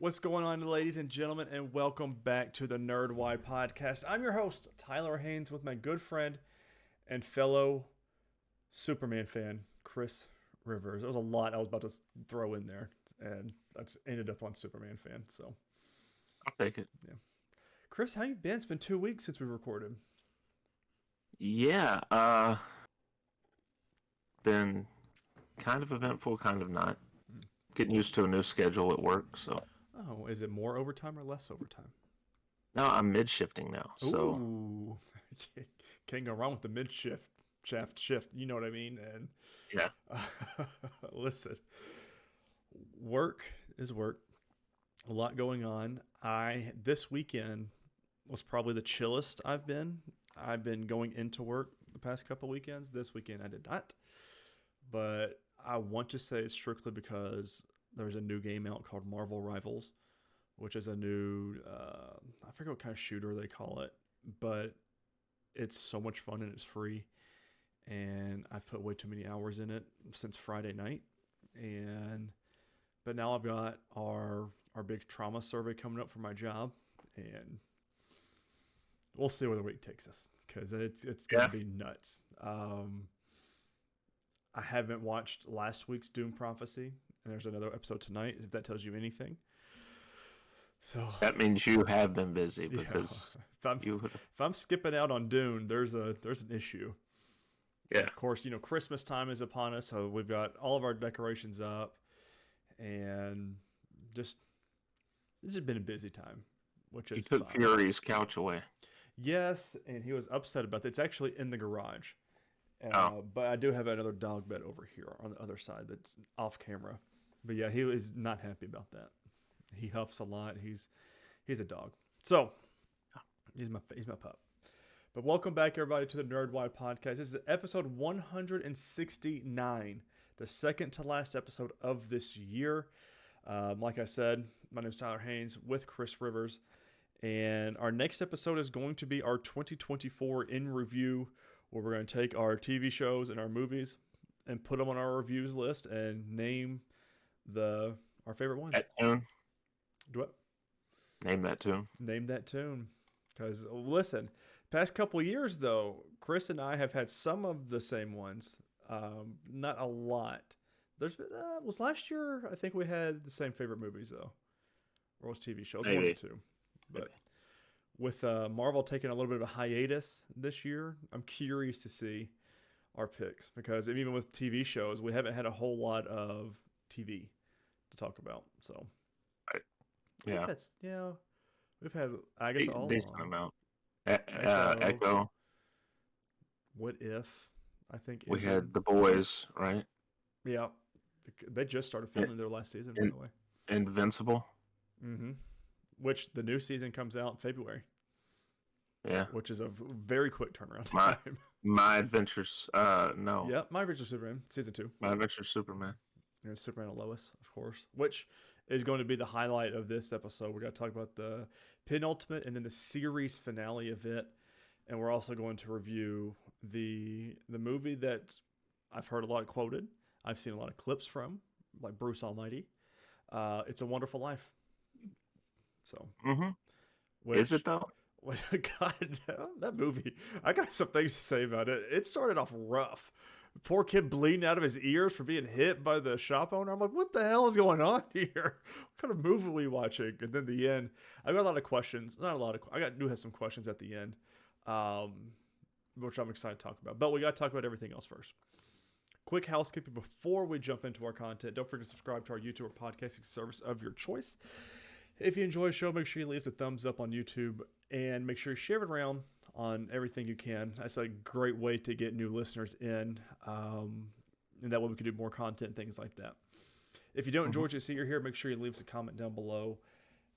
What's going on, ladies and gentlemen, and welcome back to the Nerdwide podcast. I'm your host, Tyler Haynes, with my good friend and fellow Superman fan, Chris Rivers. There was a lot I was about to throw in there, and I just ended up on Superman fan. So, I'll take it. yeah. Chris, how you been? It's been 2 weeks since we recorded. Yeah, been kind of eventful, kind of not. Getting used to a new schedule at work, so. Oh, is it more overtime or less overtime? No, I'm mid-shifting now, so. Ooh, can't go wrong with the mid shift. You know what I mean? And Yeah. listen, work is work. A lot going on. This weekend was probably the chillest I've been. I've been going into work the past couple weekends. This weekend I did not. But I want to say it's strictly because there's a new game out called Marvel Rivals, which is a new, I forget what kind of shooter they call it, but it's so much fun and it's free. And I've put way too many hours in it since Friday night. But now I've got our big trauma survey coming up for my job, and we'll see where the week takes us because it's going to be nuts. I haven't watched last week's Doom Prophecy, and there's another episode tonight, if that tells you anything. So that means you have been busy because if I'm skipping out on Dune, there's an issue. Yeah. Of course, Christmas time is upon us, so we've got all of our decorations up, and it's just been a busy time, which is he took fun. Fury's couch away. Yes, and he was upset about that. It's actually in the garage. But I do have another dog bed over here on the other side that's off camera. But yeah, he was not happy about that. He huffs a lot. He's a dog. So he's my pup. But welcome back, everybody, to the Nerdwide podcast. This is episode 169, the second to last episode of this year. Like I said, my name is Tyler Haynes with Chris Rivers. And our next episode is going to be our 2024 in review, where we're going to take our TV shows and our movies and put them on our reviews list and name our favorite ones. That tune? Do what? Name that tune. Name that tune. Because, listen, past couple of years, though, Chris and I have had some of the same ones. Not a lot. Was last year, I think we had the same favorite movies, though. Or was TV shows? Maybe. One or two. But with Marvel taking a little bit of a hiatus this year, I'm curious to see our picks, because even with TV shows, we haven't had a whole lot of TV to talk about. So, yeah, we've had Agatha all decent along. amount. Echo. What If? I think we had The Boys, right? Yeah, they just started filming their last season, by the way. Invincible. Mm-hmm. Which the new season comes out in February. Yeah. Which is a very quick turnaround time. My Adventures, no. Yeah, My Adventures Superman, season 2. My Adventures Superman. And Superman and Lois, of course, which is going to be the highlight of this episode. We're going to talk about the penultimate and then the series finale of it. And we're also going to review the movie that I've heard a lot quoted. I've seen a lot of clips from, like Bruce Almighty. It's a Wonderful Life. So, is it though? God, that movie. I got some things to say about it. It started off rough. Poor kid bleeding out of his ears for being hit by the shop owner. I'm like, what the hell is going on here? What kind of movie are we watching? And then the end, I got a lot of questions. Not a lot of. Do have some questions at the end, which I'm excited to talk about. But we got to talk about everything else first. Quick housekeeping before we jump into our content. Don't forget to subscribe to our YouTube or podcasting service of your choice. If you enjoy the show, make sure you leave us a thumbs up on YouTube and make sure you share it around on everything you can. That's a great way to get new listeners in, and that way we can do more content and things like that. If you don't enjoy what you see or hear, make sure you leave us a comment down below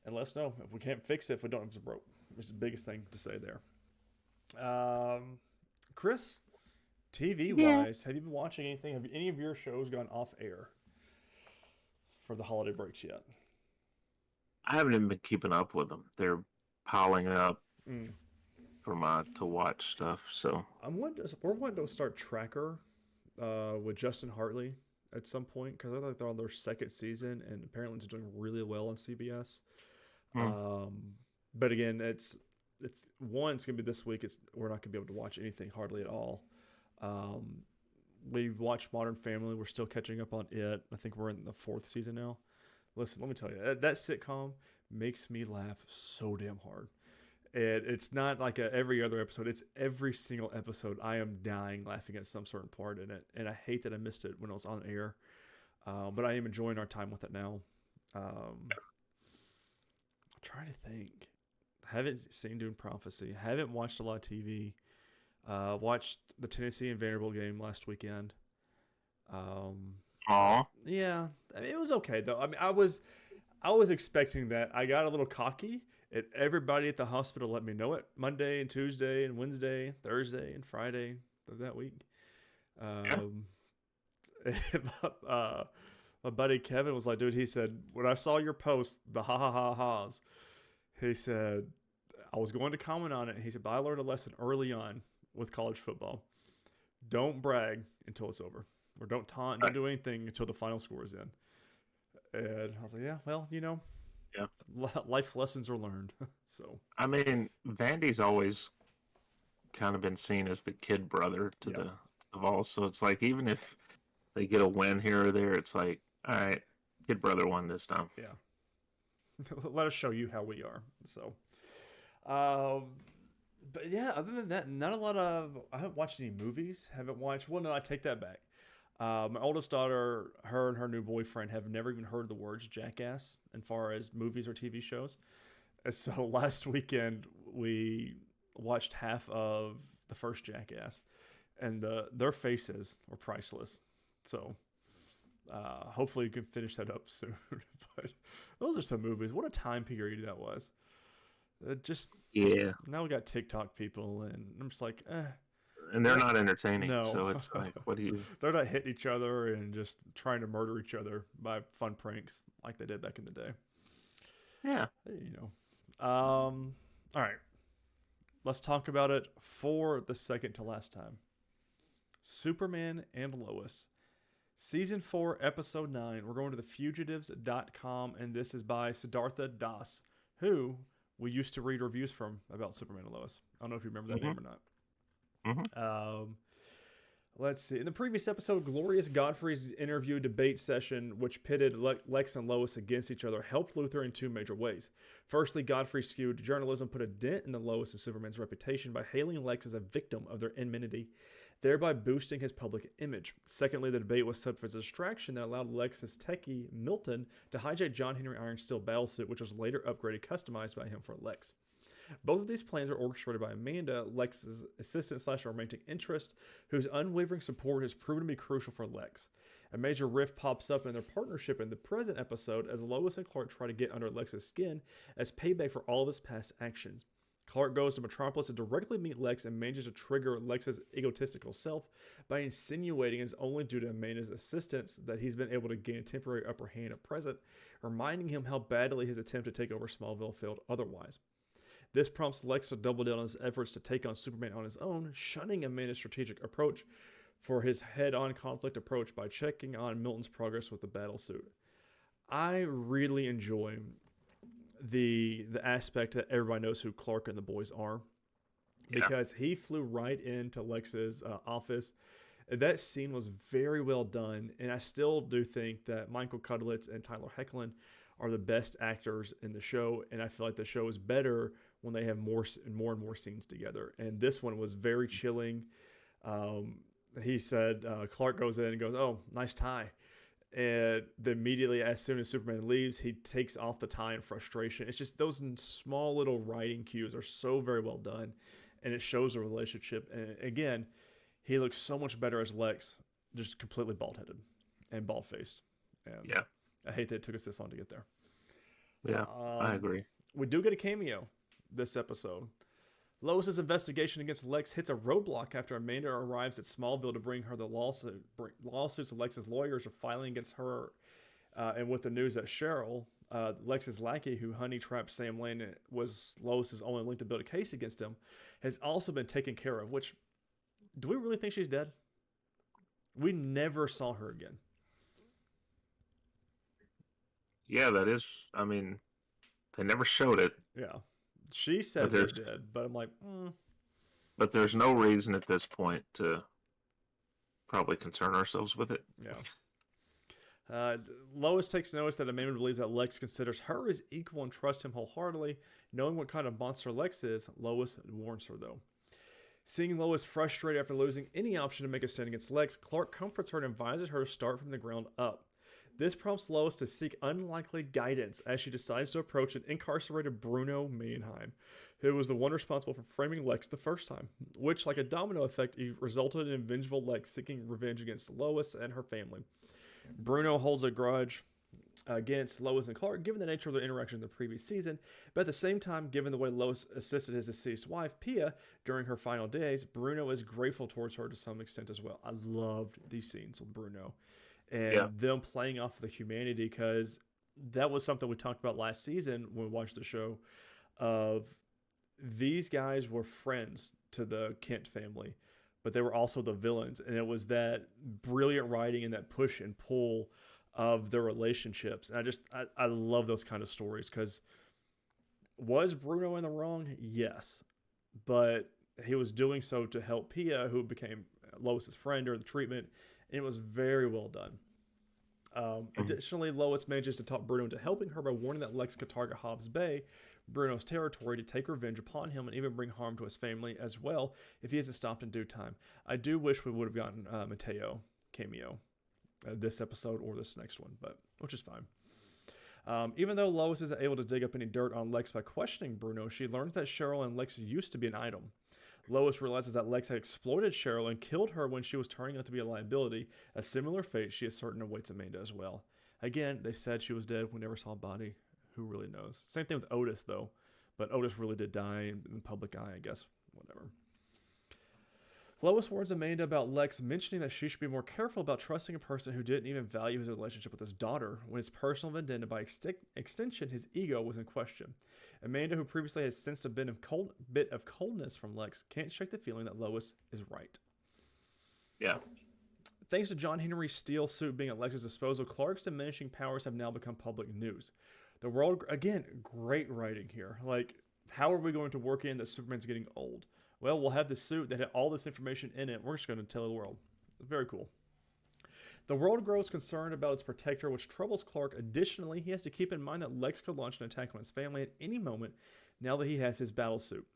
and let us know if we can't fix it, if we don't, if it's broke. It's the biggest thing to say there. Chris, TV-wise, have you been watching anything? Have any of your shows gone off air for the holiday breaks yet? I haven't even been keeping up with them. They're piling up for to watch stuff. So we're wanting to start Tracker with Justin Hartley at some point because I think they're on their second season, and apparently it's doing really well on CBS. Hmm. But again, it's one. It's gonna be this week. We're not gonna be able to watch anything hardly at all. Um, we watched Modern Family. We're still catching up on it. I think we're in the fourth season now. Listen, let me tell you, that sitcom makes me laugh so damn hard. And it's not like every other episode. It's every single episode. I am dying laughing at some certain part in it, and I hate that I missed it when it was on air. But I am enjoying our time with it now. I'm trying to think. Haven't seen Dune Prophecy. Haven't watched a lot of TV. Watched the Tennessee and Vanderbilt game last weekend. Aw. Yeah, I mean, it was okay though. I mean, I was expecting that. I got a little cocky, and everybody at the hospital let me know it Monday and Tuesday and Wednesday, Thursday and Friday of that week. Yeah. uh, my buddy Kevin was like, dude, he said, when I saw your post, the ha ha ha ha's, he said, I was going to comment on it. He said, but I learned a lesson early on with college football. Don't brag until it's over, or don't taunt, don't Right. do anything until the final score is in. And I was like, yeah, well, Yeah. life lessons are learned. So, I mean, Vandy's always kind of been seen as the kid brother to yeah, the Vols. So it's like even if they get a win here or there, it's like, all right, kid brother won this time. yeah. Let us show you how we are. So, um, but yeah, other than that, not a lot of. I haven't watched any movies. Haven't watched. Well, no, I take that back. My oldest daughter, her and her new boyfriend have never even heard the words jackass as far as movies or TV shows. And so last weekend we watched half of the first Jackass, and their faces were priceless. So hopefully you can finish that up soon. But those are some movies. What a time period that was. Just Yeah. now we got TikTok people, and I'm just like, And they're not entertaining. no. So it's like, what do you. They're not hitting each other and just trying to murder each other by fun pranks like they did back in the day. Yeah. All right. Let's talk about it for the second to last time. Superman and Lois. Season 4, Episode 9. We're going to thefugitives.com, and this is by Siddhartha Das, who we used to read reviews from about Superman and Lois. I don't know if you remember that name or not. Mm-hmm. Let's see. In the previous episode, Glorious Godfrey's interview debate session, which pitted Lex and Lois against each other, helped Luthor in two major ways. Firstly, Godfrey's skewed journalism put a dent in the Lois and Superman's reputation by hailing Lex as a victim of their enmity, thereby boosting his public image. Secondly, the debate was set for a distraction that allowed Lex's techie, Milton, to hijack John Henry Iron's steel battlesuit, which was later upgraded, customized by him for Lex. Both of these plans are orchestrated by Amanda, Lex's assistant / romantic interest, whose unwavering support has proven to be crucial for Lex. A major rift pops up in their partnership in the present episode as Lois and Clark try to get under Lex's skin as payback for all of his past actions. Clark goes to Metropolis to directly meet Lex and manages to trigger Lex's egotistical self by insinuating it's only due to Amanda's assistance that he's been able to gain a temporary upper hand at present, reminding him how badly his attempt to take over Smallville failed otherwise. This prompts Lex to double down on his efforts to take on Superman on his own, shunning Amanda's strategic approach for his head-on conflict approach by checking on Milton's progress with the battlesuit. I really enjoy the aspect that everybody knows who Clark and the boys are, because he flew right into Lex's office. That scene was very well done, and I still do think that Michael Cudlitz and Tyler Hoechlin are the best actors in the show, and I feel like the show is better when they have more and more scenes together. And this one was very chilling. He said Clark goes in and goes, "Oh, nice tie," and then immediately as soon as Superman leaves, he takes off the tie in frustration. It's just those small little writing cues are so very well done, and it shows a relationship. And again, he looks so much better as Lex, just completely bald-headed and bald-faced. And Yeah. I hate that it took us this long to get there. Yeah. I agree. We do get a cameo this episode. Lois's investigation against Lex hits a roadblock after Amanda arrives at Smallville to bring her the lawsuit. Lawsuits of Lex's lawyers are filing against her, and with the news that Cheryl, Lex's lackey who honey trapped Sam Lane, was Lois's only link to build a case against him, has also been taken care of. Which, do we really think she's dead? We never saw her again. Yeah, that is. I mean, they never showed it, Yeah. She but said they there's did, but I'm like, but there's no reason at this point to probably concern ourselves with it. yeah. Uh, Lois takes notice that Amanda believes that Lex considers her as equal and trusts him wholeheartedly. Knowing what kind of monster Lex is, Lois warns her, though. Seeing Lois frustrated after losing any option to make a stand against Lex, Clark comforts her and advises her to start from the ground up. This prompts Lois to seek unlikely guidance as she decides to approach an incarcerated Bruno Mannheim, who was the one responsible for framing Lex the first time, which, like a domino effect, resulted in vengeful Lex seeking revenge against Lois and her family. Bruno holds a grudge against Lois and Clark, given the nature of their interaction in the previous season, but at the same time, given the way Lois assisted his deceased wife, Pia, during her final days, Bruno is grateful towards her to some extent as well. I loved these scenes with Bruno Yeah. and them playing off of the humanity, because that was something we talked about last season when we watched the show, of these guys were friends to the Kent family, but they were also the villains. And it was that brilliant writing and that push and pull of their relationships. And I love those kind of stories, because was Bruno in the wrong? Yes. But he was doing so to help Pia, who became Lois's friend during the treatment. And it was very well done. Additionally, Lois manages to talk Bruno into helping her by warning that Lex could target Hobbs Bay, Bruno's territory, to take revenge upon him and even bring harm to his family as well if he isn't stopped in due time. I do wish we would have gotten Mateo cameo this episode or this next one, but which is fine. Even though Lois isn't able to dig up any dirt on Lex by questioning Bruno, she learns that Cheryl and Lex used to be an item. Lois realizes that Lex had exploited Cheryl and killed her when she was turning out to be a liability. A similar fate she is certain awaits Amanda as well. Again, they said she was dead. We never saw a body. Who really knows? Same thing with Otis, though. But Otis really did die in the public eye, I guess. Whatever. Lois warns Amanda about Lex, mentioning that she should be more careful about trusting a person who didn't even value his relationship with his daughter, when his personal vendetta, by extension his ego, was in question. Amanda, who previously had sensed a bit of coldness from Lex, can't shake the feeling that Lois is right. Yeah. Thanks to John Henry's steel suit being at Lex's disposal, Clark's diminishing powers have now become public news. The world, again, great writing here. Like, how are we going to work in that Superman's getting old? Well, we'll have this suit that had all this information in it. We're just going to tell the world. Very cool. The world grows concerned about its protector, which troubles Clark. Additionally, he has to keep in mind that Lex could launch an attack on his family at any moment now that he has his battle suit.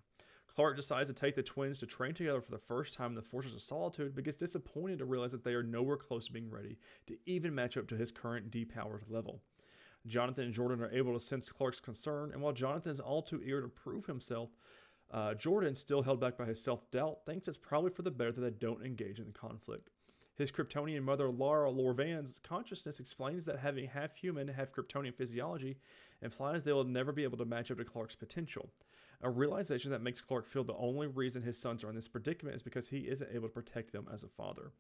Clark decides to take the twins to train together for the first time in the Fortress of Solitude, but gets disappointed to realize that they are nowhere close to being ready to even match up to his current depowered level. Jonathan and Jordan are able to sense Clark's concern, and while Jonathan is all too eager to prove himself, Jordan, still held back by his self-doubt, thinks it's probably for the better that they don't engage in the conflict. His Kryptonian mother, Laura Lorvan's consciousness explains that having half human, half Kryptonian physiology implies they will never be able to match up to Clark's potential. A realization that makes Clark feel the only reason his sons are in this predicament is because he isn't able to protect them as a father.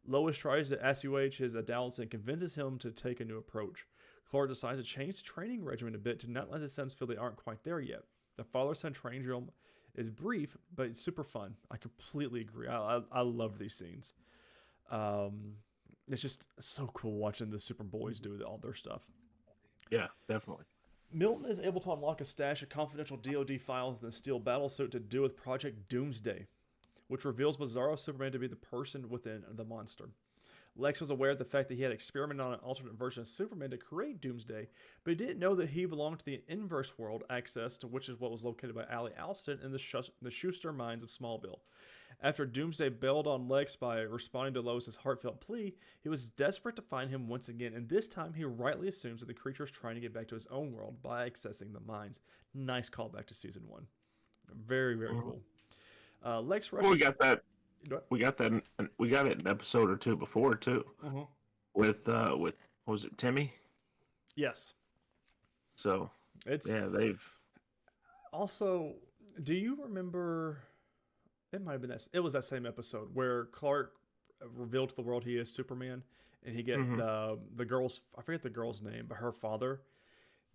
Lois tries to assuage his doubts and convinces him to take a new approach. Clark decides to change the training regimen a bit to not let his sons feel they aren't quite there yet. The father-son training drill is brief, but it's super fun. I completely agree. I love these scenes. It's just so cool watching the Super Boys do all their stuff. Yeah, definitely. Milton is able to unlock a stash of confidential DoD files in the steel battlesuit to do with Project Doomsday, which reveals Bizarro Superman to be the person within the monster. Lex was aware of the fact that he had experimented on an alternate version of Superman to create Doomsday, but he didn't know that he belonged to the inverse world, access to which is what was located by Allie Alston in the Schuster mines of Smallville. After Doomsday bailed on Lex by responding to Lois's heartfelt plea, he was desperate to find him once again, and this time he rightly assumes that the creature is trying to get back to his own world by accessing the mines. Nice callback to season 1. Very, very cool. Lex rushes... Well, we got that. We got that. We got it an episode or two before too. With what was it, Timmy? Yes. So they've also. Do you remember? It might have been that. It was that same episode where Clark revealed to the world he is Superman, and he get the girl's. I forget the girl's name, but her father.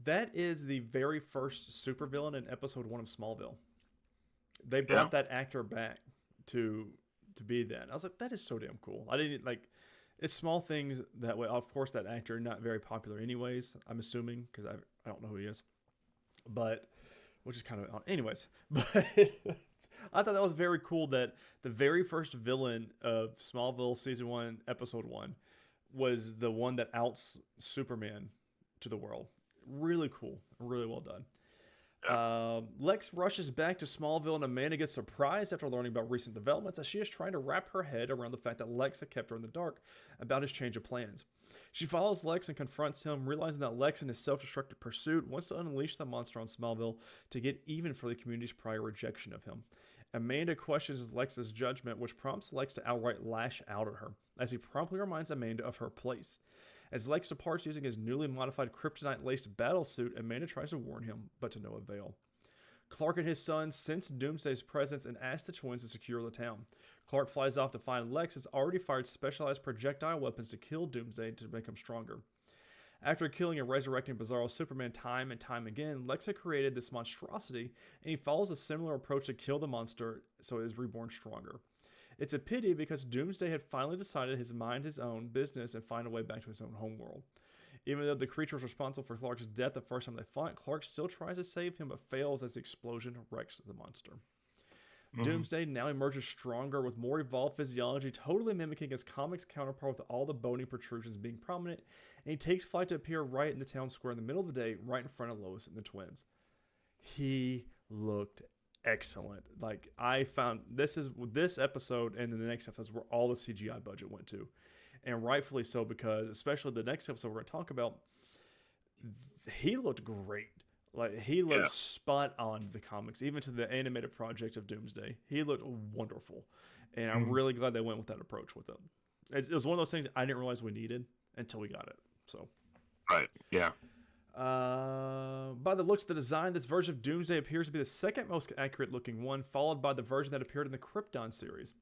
That is the very first supervillain in episode 1 of Smallville. They brought that actor back to be that. I was like, that is so damn cool. I didn't like. It's small things that way. Of course, that actor not very popular, anyways. I'm assuming because I don't know who he is, but which is kind of anyways. But I thought that was very cool that the very first villain of Smallville season 1, episode 1, was the one that outs Superman to the world. Really cool, really well done. Lex rushes back to Smallville and Amanda gets surprised after learning about recent developments as she is trying to wrap her head around the fact that Lex had kept her in the dark about his change of plans. She follows Lex and confronts him, realizing that Lex in his self-destructive pursuit wants to unleash the monster on Smallville to get even for the community's prior rejection of him. Amanda questions Lex's judgment, which prompts Lex to outright lash out at her, as he promptly reminds Amanda of her place. As Lex departs using his newly modified kryptonite-laced battlesuit, Amanda tries to warn him, but to no avail. Clark and his son sense Doomsday's presence and ask the twins to secure the town. Clark flies off to find Lex has already fired specialized projectile weapons to kill Doomsday to make him stronger. After killing and resurrecting Bizarro Superman time and time again, Lex had created this monstrosity, and he follows a similar approach to kill the monster so it is reborn stronger. It's a pity because Doomsday had finally decided to mind his own business and find a way back to his own homeworld. Even though the creature was responsible for Clark's death the first time they fought, Clark still tries to save him but fails as the explosion wrecks the monster. Doomsday now emerges stronger with more evolved physiology, totally mimicking his comics counterpart with all the bony protrusions being prominent, and he takes flight to appear right in the town square in the middle of the day, right in front of Lois and the twins. He looked excellent. Like, I found this episode and then the next episode is where all the CGI budget went to, and rightfully so, because especially the next episode we're going to talk about, he looked great. Like, he looked spot on the comics, even to the animated projects of Doomsday. He looked wonderful, and I'm really glad they went with that approach with him. It was one of those things I didn't realize we needed until we got it. So, right, yeah. By the looks of the design, this version of Doomsday appears to be the second most accurate looking one, followed by the version that appeared in the Krypton series.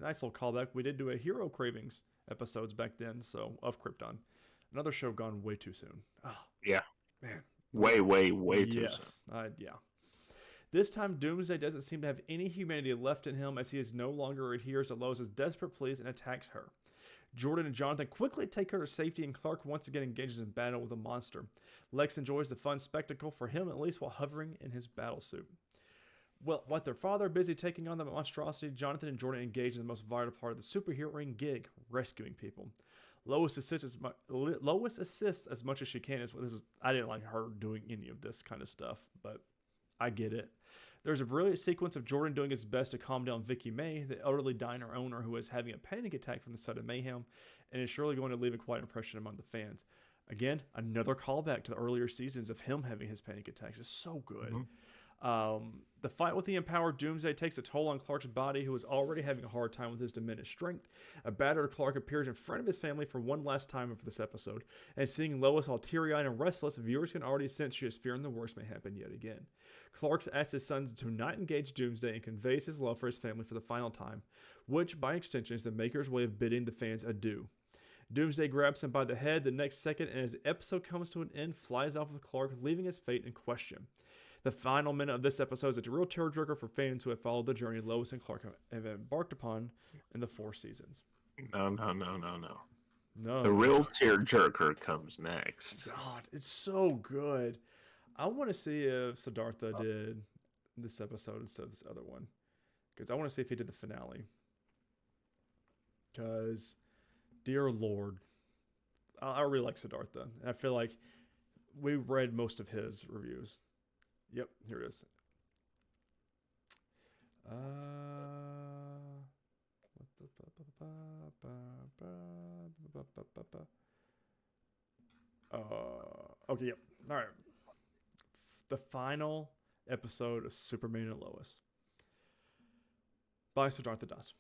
Nice little callback. We did do a Hero Cravings episodes back then, so of Krypton. Another show gone way too soon. Oh, yeah, man. Way too soon. Yeah. This time, Doomsday doesn't seem to have any humanity left in him as he is no longer adheres to Lois' desperate pleas and attacks her. Jordan and Jonathan quickly take her to safety, and Clark once again engages in battle with a monster. Lex enjoys the fun spectacle, for him at least, while hovering in his battlesuit. Well, with their father busy taking on the monstrosity, Jonathan and Jordan engage in the most vital part of the superheroing gig, rescuing people. Lois assists as much as she can. I didn't like her doing any of this kind of stuff, but I get it. There's a brilliant sequence of Jordan doing his best to calm down Vicky May, the elderly diner owner who is having a panic attack from the sudden mayhem, and is surely going to leave a quiet impression among the fans. Again, another callback to the earlier seasons of him having his panic attacks. It's so good. The fight with the empowered Doomsday takes a toll on Clark's body, who is already having a hard time with his diminished strength. A battered Clark appears in front of his family for one last time for this episode, and seeing Lois all teary-eyed and restless, viewers can already sense she is fearing the worst may happen yet again. Clark asks his sons to not engage Doomsday and conveys his love for his family for the final time, which, by extension, is the Maker's way of bidding the fans adieu. Doomsday grabs him by the head the next second, and as the episode comes to an end, flies off with Clark, leaving his fate in question. The final minute of this episode is a real tearjerker for fans who have followed the journey Lois and Clark have embarked upon in the 4 seasons. No. The real tearjerker comes next. God, it's so good. I want to see if Siddhartha did this episode instead of this other one, because I want to see if he did the finale. Because, dear Lord, I really like Siddhartha, and I feel like we read most of his reviews. Yep, here it is. Okay, yep. All right. The final episode of Superman and Lois by Siddhartha Das.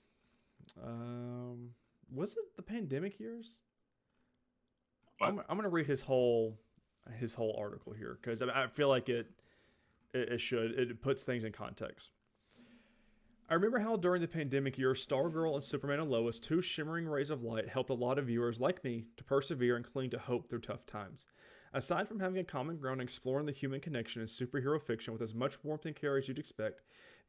Was it the pandemic years? I'm going to read his whole article here because I feel like it puts things in context. I remember how during the pandemic year, Stargirl and Superman and Lois, 2 shimmering rays of light, helped a lot of viewers like me to persevere and cling to hope through tough times. Aside from having a common ground and exploring the human connection in superhero fiction with as much warmth and care as you'd expect,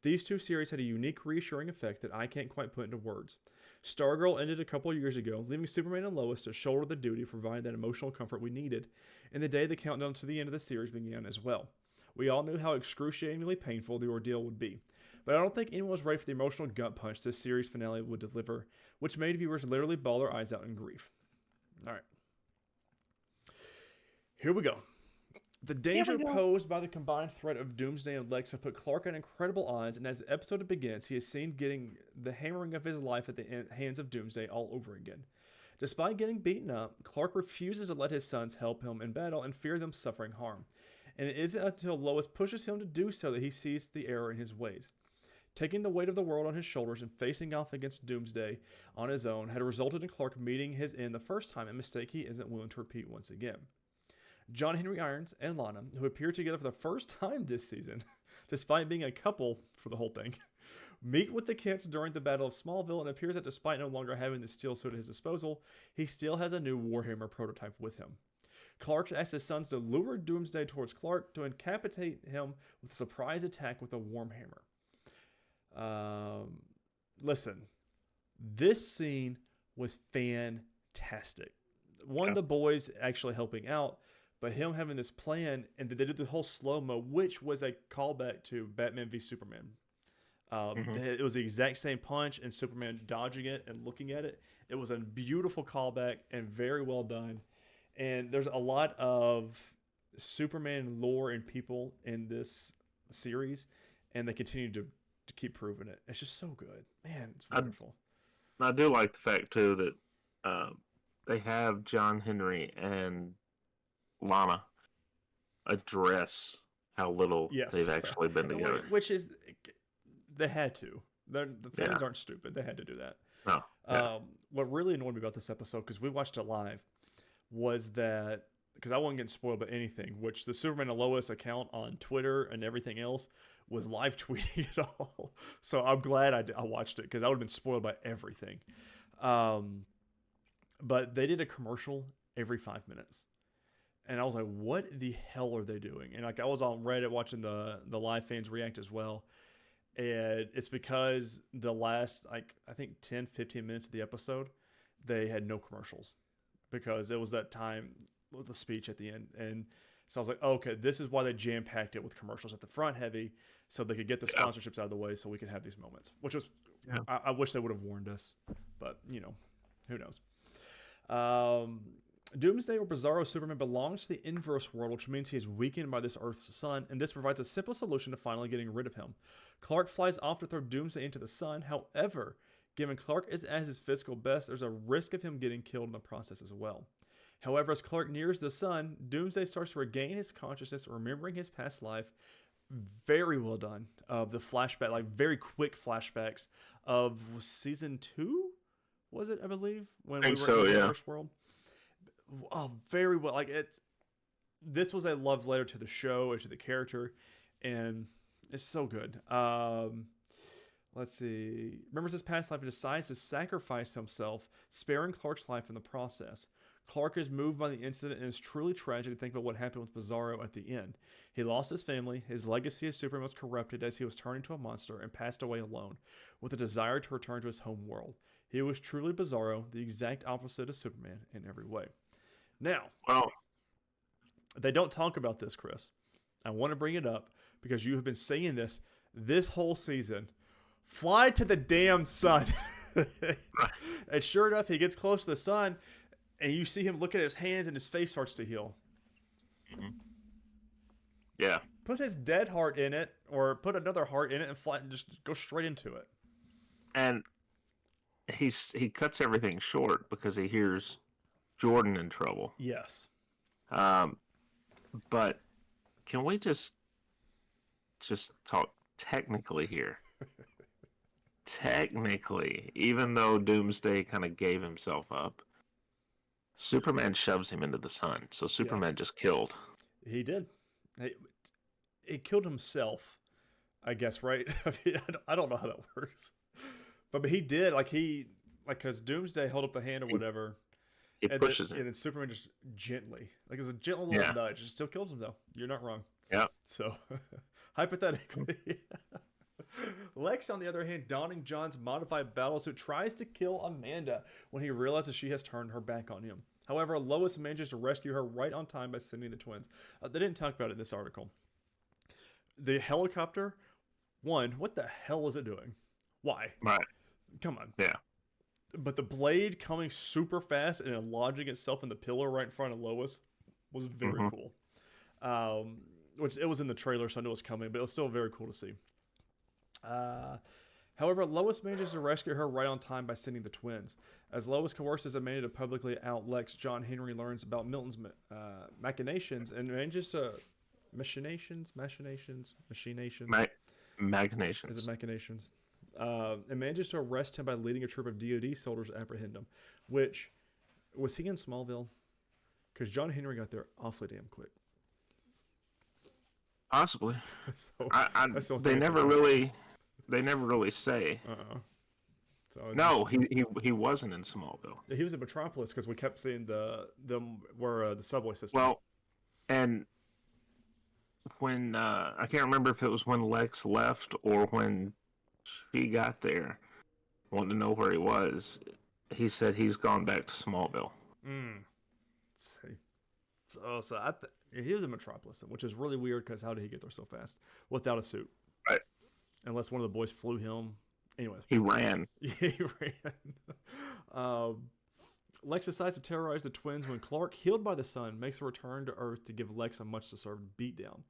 These two series had a unique, reassuring effect that I can't quite put into words. Stargirl ended a couple of years ago, leaving Superman and Lois to shoulder the duty of providing that emotional comfort we needed, and the day the countdown to the end of the series began as well. We all knew how excruciatingly painful the ordeal would be, but I don't think anyone was ready for the emotional gut punch this series finale would deliver, which made viewers literally bawl their eyes out in grief. Alright. Here we go. The danger posed by the combined threat of Doomsday and Lex have put Clark in incredible odds, and as the episode begins, he is seen getting the hammering of his life at the hands of Doomsday all over again. Despite getting beaten up, Clark refuses to let his sons help him in battle and fear them suffering harm. And it isn't until Lois pushes him to do so that he sees the error in his ways. Taking the weight of the world on his shoulders and facing off against Doomsday on his own had resulted in Clark meeting his end the first time, a mistake he isn't willing to repeat once again. John Henry Irons and Lana, who appear together for the first time this season, despite being a couple for the whole thing, meet with the Kents during the Battle of Smallville, and appears that despite no longer having the steel suit at his disposal, he still has a new Warhammer prototype with him. Clark asks his sons to lure Doomsday towards Clark to incapacitate him with a surprise attack with a Warhammer. Listen, this scene was fantastic. One of the boys actually helping out, but him having this plan, and they did the whole slow-mo, which was a callback to Batman v Superman. It was the exact same punch, and Superman dodging it and looking at it. It was a beautiful callback and very well done. And there's a lot of Superman lore and people in this series, and they continue to keep proving it. It's just so good. Man, it's wonderful. I do like the fact, too, that they have John Henry and Lana address how little they've actually been together. Which is, they had to. The fans aren't stupid. They had to do that. No. Yeah. What really annoyed me about this episode, because we watched it live, was that, because I wasn't getting spoiled by anything, which the Superman and Lois account on Twitter and everything else was live tweeting it all. So I'm glad I watched it, because I would have been spoiled by everything. But they did a commercial every 5 minutes. And I was like, what the hell are they doing? And like, I was on Reddit watching the live fans react as well. And it's because the last, like, I think 10, 15 minutes of the episode, they had no commercials, because it was that time with the speech at the end. And so I was like, oh, okay, this is why they jam-packed it with commercials at the front heavy, so they could get the sponsorships out of the way so we could have these moments, which was, I wish they would have warned us, but, you know, who knows. Doomsday, or Bizarro Superman, belongs to the inverse world, which means he is weakened by this Earth's sun, and this provides a simple solution to finally getting rid of him. Clark flies off to throw Doomsday into the sun. However, given Clark is at his physical best, there's a risk of him getting killed in the process as well. However, as Clark nears the sun, Doomsday starts to regain his consciousness, remembering his past life. Very well done. The flashback, like very quick flashbacks of season 2, was it? I believe when we were in the inverse world. Oh, very well. Like, this was a love letter to the show and to the character, and it's so good. Let's see. Remembers his past life and decides to sacrifice himself, sparing Clark's life in the process. Clark is moved by the incident, and it's truly tragic to think about what happened with Bizarro at the end. He lost his family, his legacy as Superman was corrupted as he was turned into a monster, and passed away alone, with a desire to return to his home world. He was truly Bizarro, the exact opposite of Superman in every way. Now, they don't talk about this, Chris. I want to bring it up because you have been saying this whole season. Fly to the damn sun. And sure enough, he gets close to the sun, and you see him look at his hands, and his face starts to heal. Mm-hmm. Yeah. Put his dead heart in it, or put another heart in it, and fly, and just go straight into it. And he cuts everything short because he hears Jordan in trouble. Yes. But can we just talk technically here? Technically, even though Doomsday kind of gave himself up, Superman shoves him into the sun. So Superman just killed. He did. He killed himself, I guess, right? I mean, I don't know how that works. But he did. Because Doomsday held up the hand or whatever. It pushes him. And then Superman just gently, like it's a gentle little nudge. It still kills him, though. You're not wrong. Yeah. So, hypothetically. Lex, on the other hand, donning John's modified battlesuit, tries to kill Amanda when he realizes she has turned her back on him. However, Lois manages to rescue her right on time by sending the twins. They didn't talk about it in this article. The helicopter, one, what the hell is it doing? Why? Right. Come on. Yeah. But the blade coming super fast and lodging itself in the pillar right in front of Lois was very cool. Which it was in the trailer, so I knew it was coming, but it was still very cool to see. However, Lois manages to rescue her right on time by sending the twins. As Lois coerces Amanda to publicly out Lex, John Henry learns about Milton's machinations and manages to... Machinations? Machinations? Machinations. Is it machinations? And manages to arrest him by leading a troop of DoD soldiers to apprehend him. Which, was he in Smallville? Because John Henry got there awfully damn quick. Possibly. So, they never really say. So no, he wasn't in Smallville. He was in Metropolis because we kept seeing the subway system. Well, and when I can't remember if it was when Lex left or when she got there, wanted to know where he was. He said he's gone back to Smallville. Let's see. So he was in Metropolis, which is really weird because how did he get there so fast without a suit? Right. Unless one of the boys flew him. Anyways. He ran. Yeah, he ran. Lex decides to terrorize the twins when Clark, healed by the sun, makes a return to Earth to give Lex a much-deserved beatdown.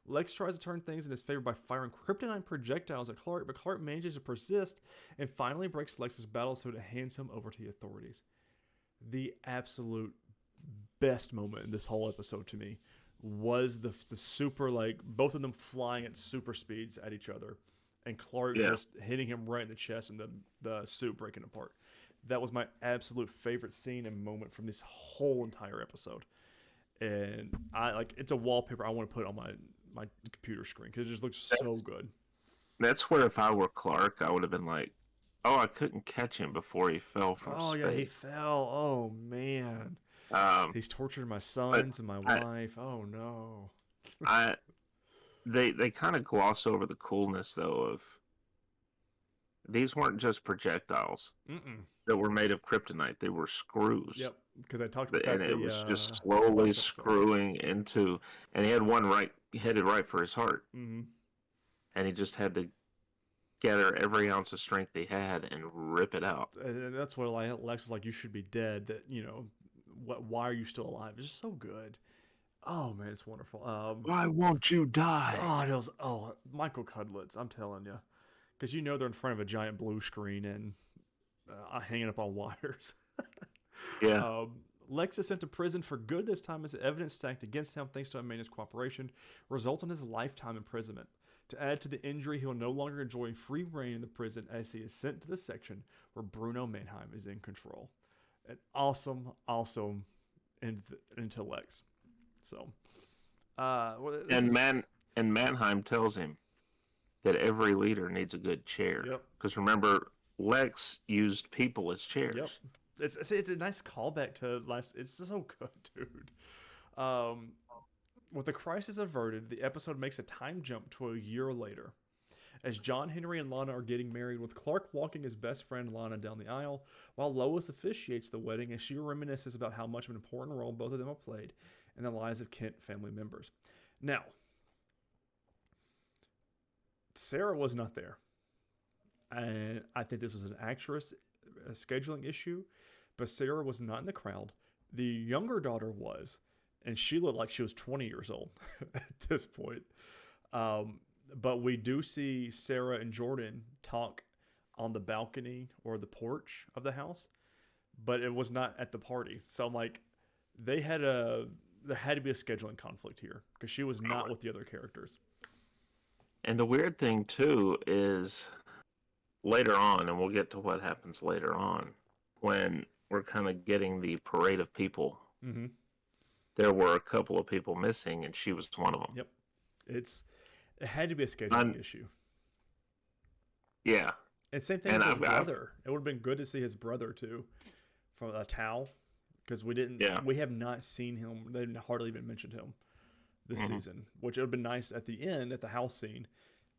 Lex tries to turn things in his favor by firing kryptonite projectiles at Clark, but Clark manages to persist and finally breaks Lex's battlesuit and hands him over to the authorities. The absolute best moment in this whole episode to me was the super, like, both of them flying at super speeds at each other and Clark just hitting him right in the chest and the suit breaking apart. That was my absolute favorite scene and moment from this whole entire episode. And it's a wallpaper I want to put on my computer screen because it just looks so good. That's where if I were Clark, I would have been like, oh, I couldn't catch him before he fell from space. Yeah, he fell. Oh, man. He's tortured my sons and my wife. Oh, no. They kind of gloss over the coolness, though, of these weren't just projectiles that were made of kryptonite. They were screws. Yep, because I talked about that. And it was just slowly screwing into... And he had one headed right for his heart. Mm-hmm. And he just had to gather every ounce of strength he had and rip it out. And that's what Lex is like, you should be dead. That, why are you still alive? It's just so good. Oh, man, it's wonderful. Why won't you die? Michael Cudlitz, I'm telling you. Because they're in front of a giant blue screen and hanging up on wires. Yeah. Lex is sent to prison for good this time as the evidence stacked against him, thanks to Amanda's cooperation, results in his lifetime imprisonment. To add to the injury, he will no longer enjoy free reign in the prison as he is sent to the section where Bruno Mannheim is in control. An awesome into Lex. So, Mannheim tells him that every leader needs a good chair. Yep. Because remember, Lex used people as chairs. Yep. It's a nice callback to last. It's so good, dude. With the crisis averted, the episode makes a time jump to a year later. As John Henry and Lana are getting married, with Clark walking his best friend Lana down the aisle, while Lois officiates the wedding as she reminisces about how much of an important role both of them have played in the lives of Kent family members. Now, Sarah was not there. And I think this was an actress scheduling issue, but Sarah was not in the crowd. The younger daughter was, and she looked like she was 20 years old at this point. But we do see Sarah and Jordan talk on the balcony or the porch of the house, but it was not at the party. So I'm like, there had to be a scheduling conflict here because she was not with the other characters. And the weird thing too is later on, and we'll get to what happens later on, when we're kind of getting the parade of people, there were a couple of people missing, and she was one of them. Yep. It had to be a scheduling issue. Yeah. And same thing with his brother. It would have been good to see his brother too, from a towel, because we have not seen him. They hardly even mentioned him this season, which it would have been nice at the end at the house scene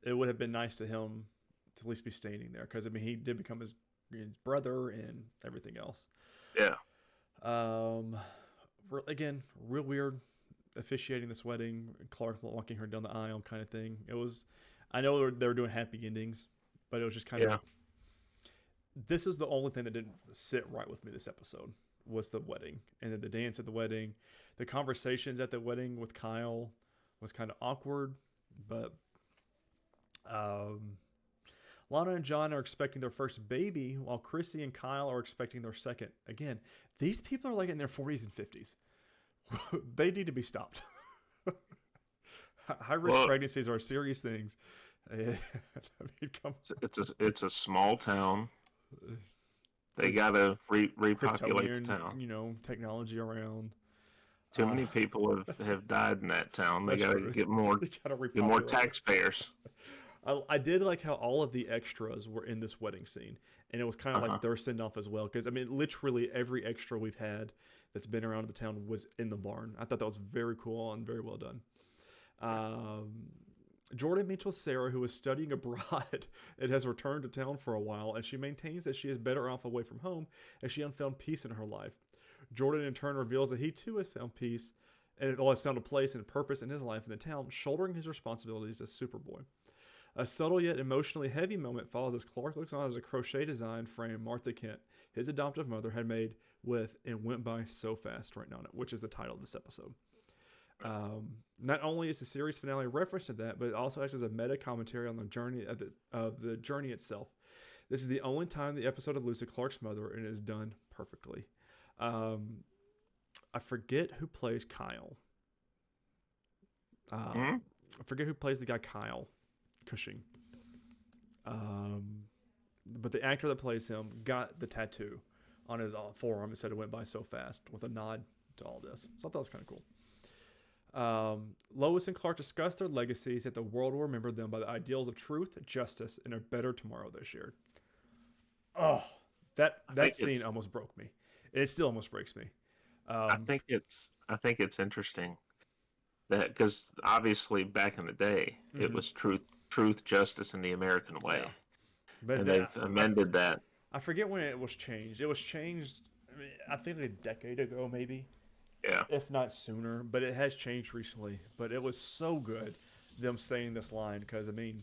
it would have been nice to him to at least be standing there because I mean he did become his brother and everything else. Yeah. Um, again, real weird officiating this wedding, Clark walking her down the aisle kind of thing. It was, I know they were doing happy endings, but it was just kind of. This is the only thing that didn't sit right with me this episode was the wedding, and then the dance at the wedding, the conversations at the wedding with Kyle was kind of awkward, but Lana and John are expecting their first baby, while Chrissy and Kyle are expecting their second. Again, these people are like in their 40s and 50s. They need to be stopped. High risk pregnancies are serious things. I mean, it's a small town. They gotta repopulate the town. You know, technology around. Too many people have died in that town. They gotta get more taxpayers. I did like how all of the extras were in this wedding scene, and it was kind of like their send off as well. Because I mean, literally every extra we've had that's been around the town was in the barn. I thought that was very cool and very well done. Jordan meets with Sarah, who is studying abroad and has returned to town for a while, and she maintains that she is better off away from home as she found peace in her life. Jordan in turn reveals that he too has found peace and has found a place and a purpose in his life in the town, shouldering his responsibilities as Superboy. A subtle yet emotionally heavy moment follows as Clark looks on as a crochet design frame Martha Kent, his adoptive mother, had made with "It Went By So Fast" written on it, which is the title of this episode. Not only is the series finale a reference to that, but it also acts as a meta commentary on the journey of the journey itself. This is the only time the episode alludes to Clark's mother, and it is done perfectly. I forget who plays Kyle. I forget who plays the guy Kyle Cushing. But the actor that plays him got the tattoo on his forearm and said "It went by so fast" with a nod to all this. So I thought that was kind of cool. Lois and Clark discuss their legacies that the world will remember them by the ideals of truth, justice, and a better tomorrow they shared. Oh, that scene almost broke me. It still almost breaks me. I think it's interesting that because obviously back in the day it was truth, justice, and the American way, but and they've amended that. I forget when it was changed. It was changed, I think a decade ago, maybe. Yeah. If not sooner, but it has changed recently. But it was so good, them saying this line, because, I mean,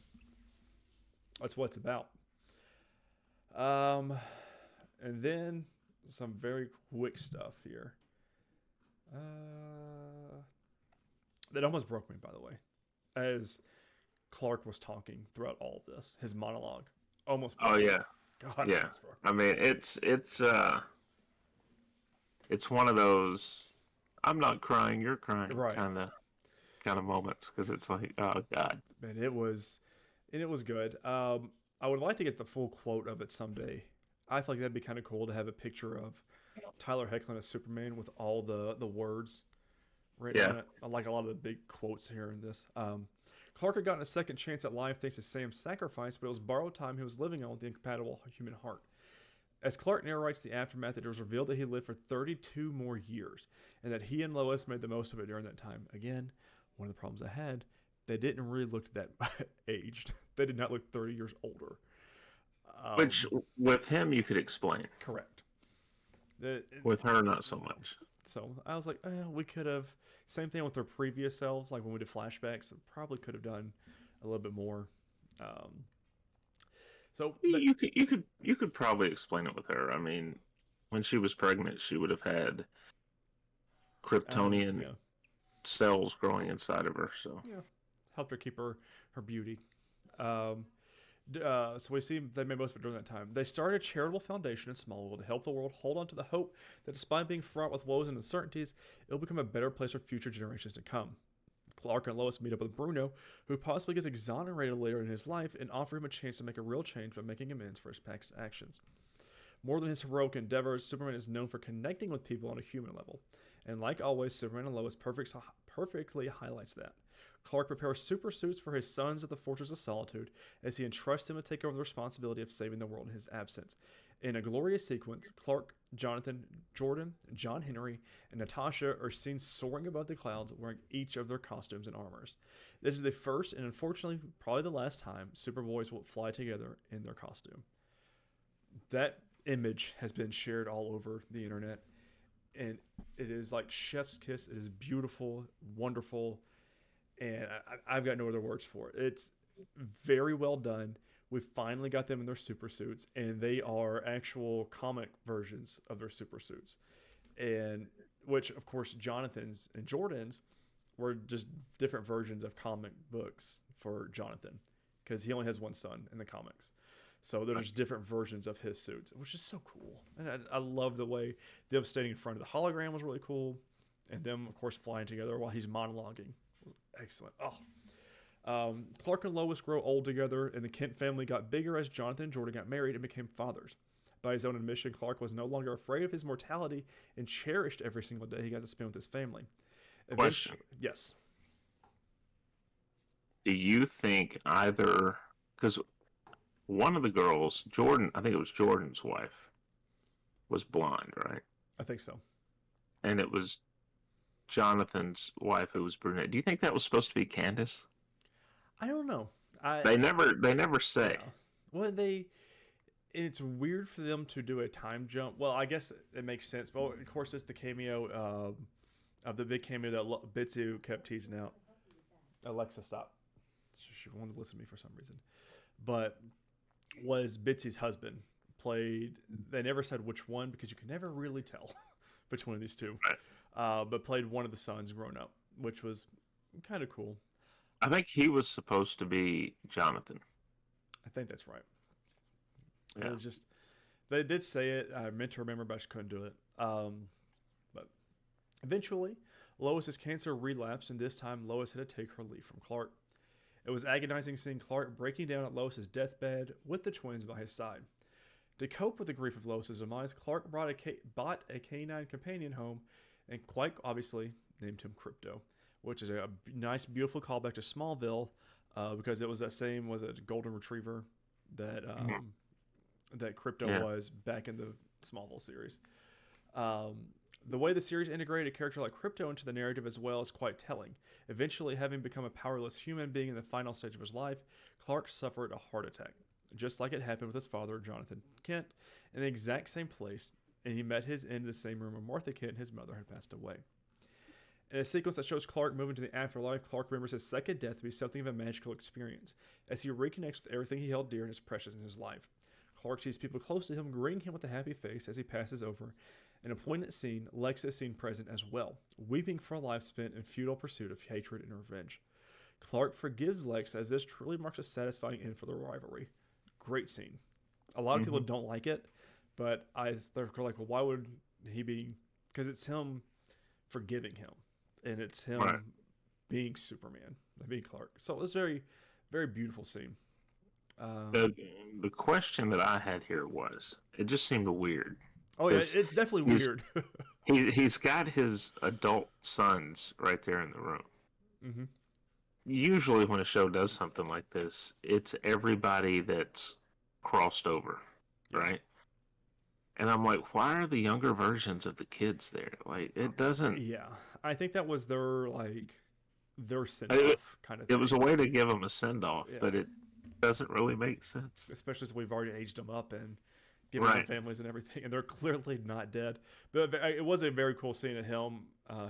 that's what it's about. And then some very quick stuff here. That almost broke me, by the way, as Clark was talking throughout all of this. His monologue almost broke me. Yeah. God, yeah. I mean, it's one of those I'm not crying, you're crying kind of moments, because it's like, oh God. Man, it was good. I would like to get the full quote of it someday. I feel like that'd be kind of cool to have a picture of Tyler Hoechlin as Superman with all the words written on it. I like a lot of the big quotes here in this. Clark had gotten a second chance at life thanks to Sam's sacrifice, but it was borrowed time he was living on with the incompatible human heart. As Clark narrates the aftermath, it was revealed that he lived for 32 more years, and that he and Lois made the most of it during that time. Again, one of the problems I had, they didn't really look that aged. They did not look 30 years older. Which, with him, you could explain. Correct. With her, not so much. So I was like, we could have. Same thing with their previous selves, like when we did flashbacks, probably could have done a little bit more. So you could probably explain it with her. I mean, when she was pregnant, she would have had Kryptonian cells growing inside of her. So helped her keep her beauty. So we see they made most of it during that time. They started a charitable foundation in Smallville to help the world hold on to the hope that despite being fraught with woes and uncertainties, it will become a better place for future generations to come. Clark and Lois meet up with Bruno, who possibly gets exonerated later in his life, and offer him a chance to make a real change by making amends for his past actions. More than his heroic endeavors, Superman is known for connecting with people on a human level. And like always, Superman and Lois perfectly highlights that. Clark prepares super suits for his sons at the Fortress of Solitude as he entrusts them to take over the responsibility of saving the world in his absence. In a glorious sequence, Clark, Jonathan, Jordan, John Henry, and Natasha are seen soaring above the clouds wearing each of their costumes and armors. This is the first and unfortunately probably the last time Superboys will fly together in their costume. That image has been shared all over the internet, and it is like chef's kiss. It is beautiful, wonderful, and I've got no other words for it. It's very well done. We finally got them in their super suits, and they are actual comic versions of their super suits, and which of course Jonathan's and Jordan's were just different versions of comic books for Jonathan, because he only has one son in the comics. So there's different versions of his suits, which is so cool. And I love the way them standing in front of the hologram was really cool, and them of course flying together while he's monologuing was excellent. Clark and Lois grow old together, and the Kent family got bigger as Jonathan and Jordan got married and became fathers. By his own admission, Clark was no longer afraid of his mortality and cherished every single day he got to spend with his family. Question. Yes. Do you think either, because one of the girls, Jordan, I think it was Jordan's wife, was blonde, right? I think so. And it was Jonathan's wife who was brunette. Do you think that was supposed to be Candace? I don't know. They never say. Yeah. Well, it's weird for them to do a time jump. Well, I guess it makes sense. But of course, it's the cameo of the big cameo that Bitsu kept teasing out. Alexa, stop. She wanted to listen to me for some reason. But was Bitsy's husband played? They never said which one because you can never really tell between these two. Right. But played one of the sons grown up, which was kind of cool. I think he was supposed to be Jonathan. I think that's right. Yeah. It was just, they did say it. I meant to remember, but I just couldn't do it. But eventually, Lois's cancer relapsed, and this time Lois had to take her leave from Clark. It was agonizing seeing Clark breaking down at Lois's deathbed with the twins by his side. To cope with the grief of Lois's demise, Clark bought a canine companion home, and quite obviously named him Crypto, which is a nice, beautiful callback to Smallville, because it was that same, was it golden retriever that that Crypto was back in the Smallville series. The way the series integrated a character like Crypto into the narrative as well is quite telling. Eventually, having become a powerless human being in the final stage of his life, Clark suffered a heart attack, just like it happened with his father, Jonathan Kent, in the exact same place, and he met his end in the same room where Martha Kent, his mother, had passed away. In a sequence that shows Clark moving to the afterlife, Clark remembers his second death to be something of a magical experience, as he reconnects with everything he held dear and is precious in his life. Clark sees people close to him greeting him with a happy face as he passes over. In a poignant scene, Lex is seen present as well, weeping for a life spent in futile pursuit of hatred and revenge. Clark forgives Lex as this truly marks a satisfying end for the rivalry. Great scene. A lot of people don't like it, but they're like, well, why would he be? Because it's him forgiving him, and it's him being Superman, being Clark. So it was very, very beautiful scene. The question that I had here was, it just seemed weird. Oh yeah, it's definitely weird. He's got his adult sons right there in the room. Mm-hmm. Usually when a show does something like this, it's everybody that's crossed over, right? And I'm like, why are the younger versions of the kids there? Like, it doesn't... Yeah, I think that was their send-off kind of thing. It was a way to give them a send-off, but it doesn't really make sense. Especially as we've already aged them up and given them families and everything, and they're clearly not dead. But it was a very cool scene of him,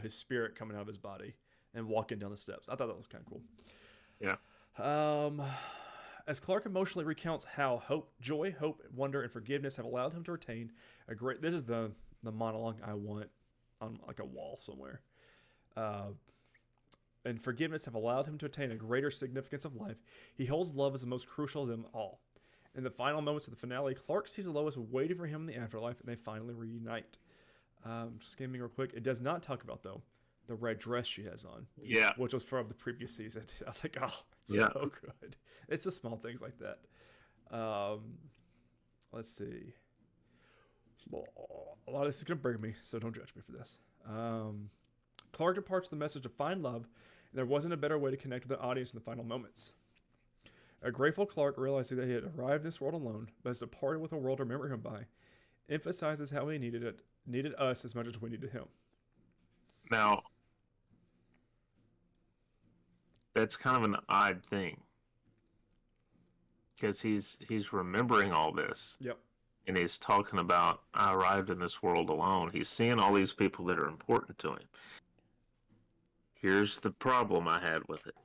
his spirit coming out of his body and walking down the steps. I thought that was kind of cool. Yeah. As Clark emotionally recounts how joy, hope, wonder, and forgiveness have allowed him to retain a great... This is the monologue I want on like a wall somewhere. And forgiveness have allowed him to attain a greater significance of life. He holds love as the most crucial of them all. In the final moments of the finale, Clark sees Lois waiting for him in the afterlife, and they finally reunite. Just skimming real quick. It does not talk about, though, the red dress she has on. Yeah. Which was from the previous season. I was like, oh, so good. It's the small things like that. Let's see. A lot of this is going to bring me, so don't judge me for this. Clark departs with the message of find love, and there wasn't a better way to connect with the audience in the final moments. A grateful Clark realizing that he had arrived in this world alone, but has departed with a world to remember him by. emphasizes how he needed us as much as we needed him. Now, that's kind of an odd thing because he's remembering all this. Yep. And he's talking about, I arrived in this world alone. He's seeing all these people that are important to him. Here's the problem I had with it.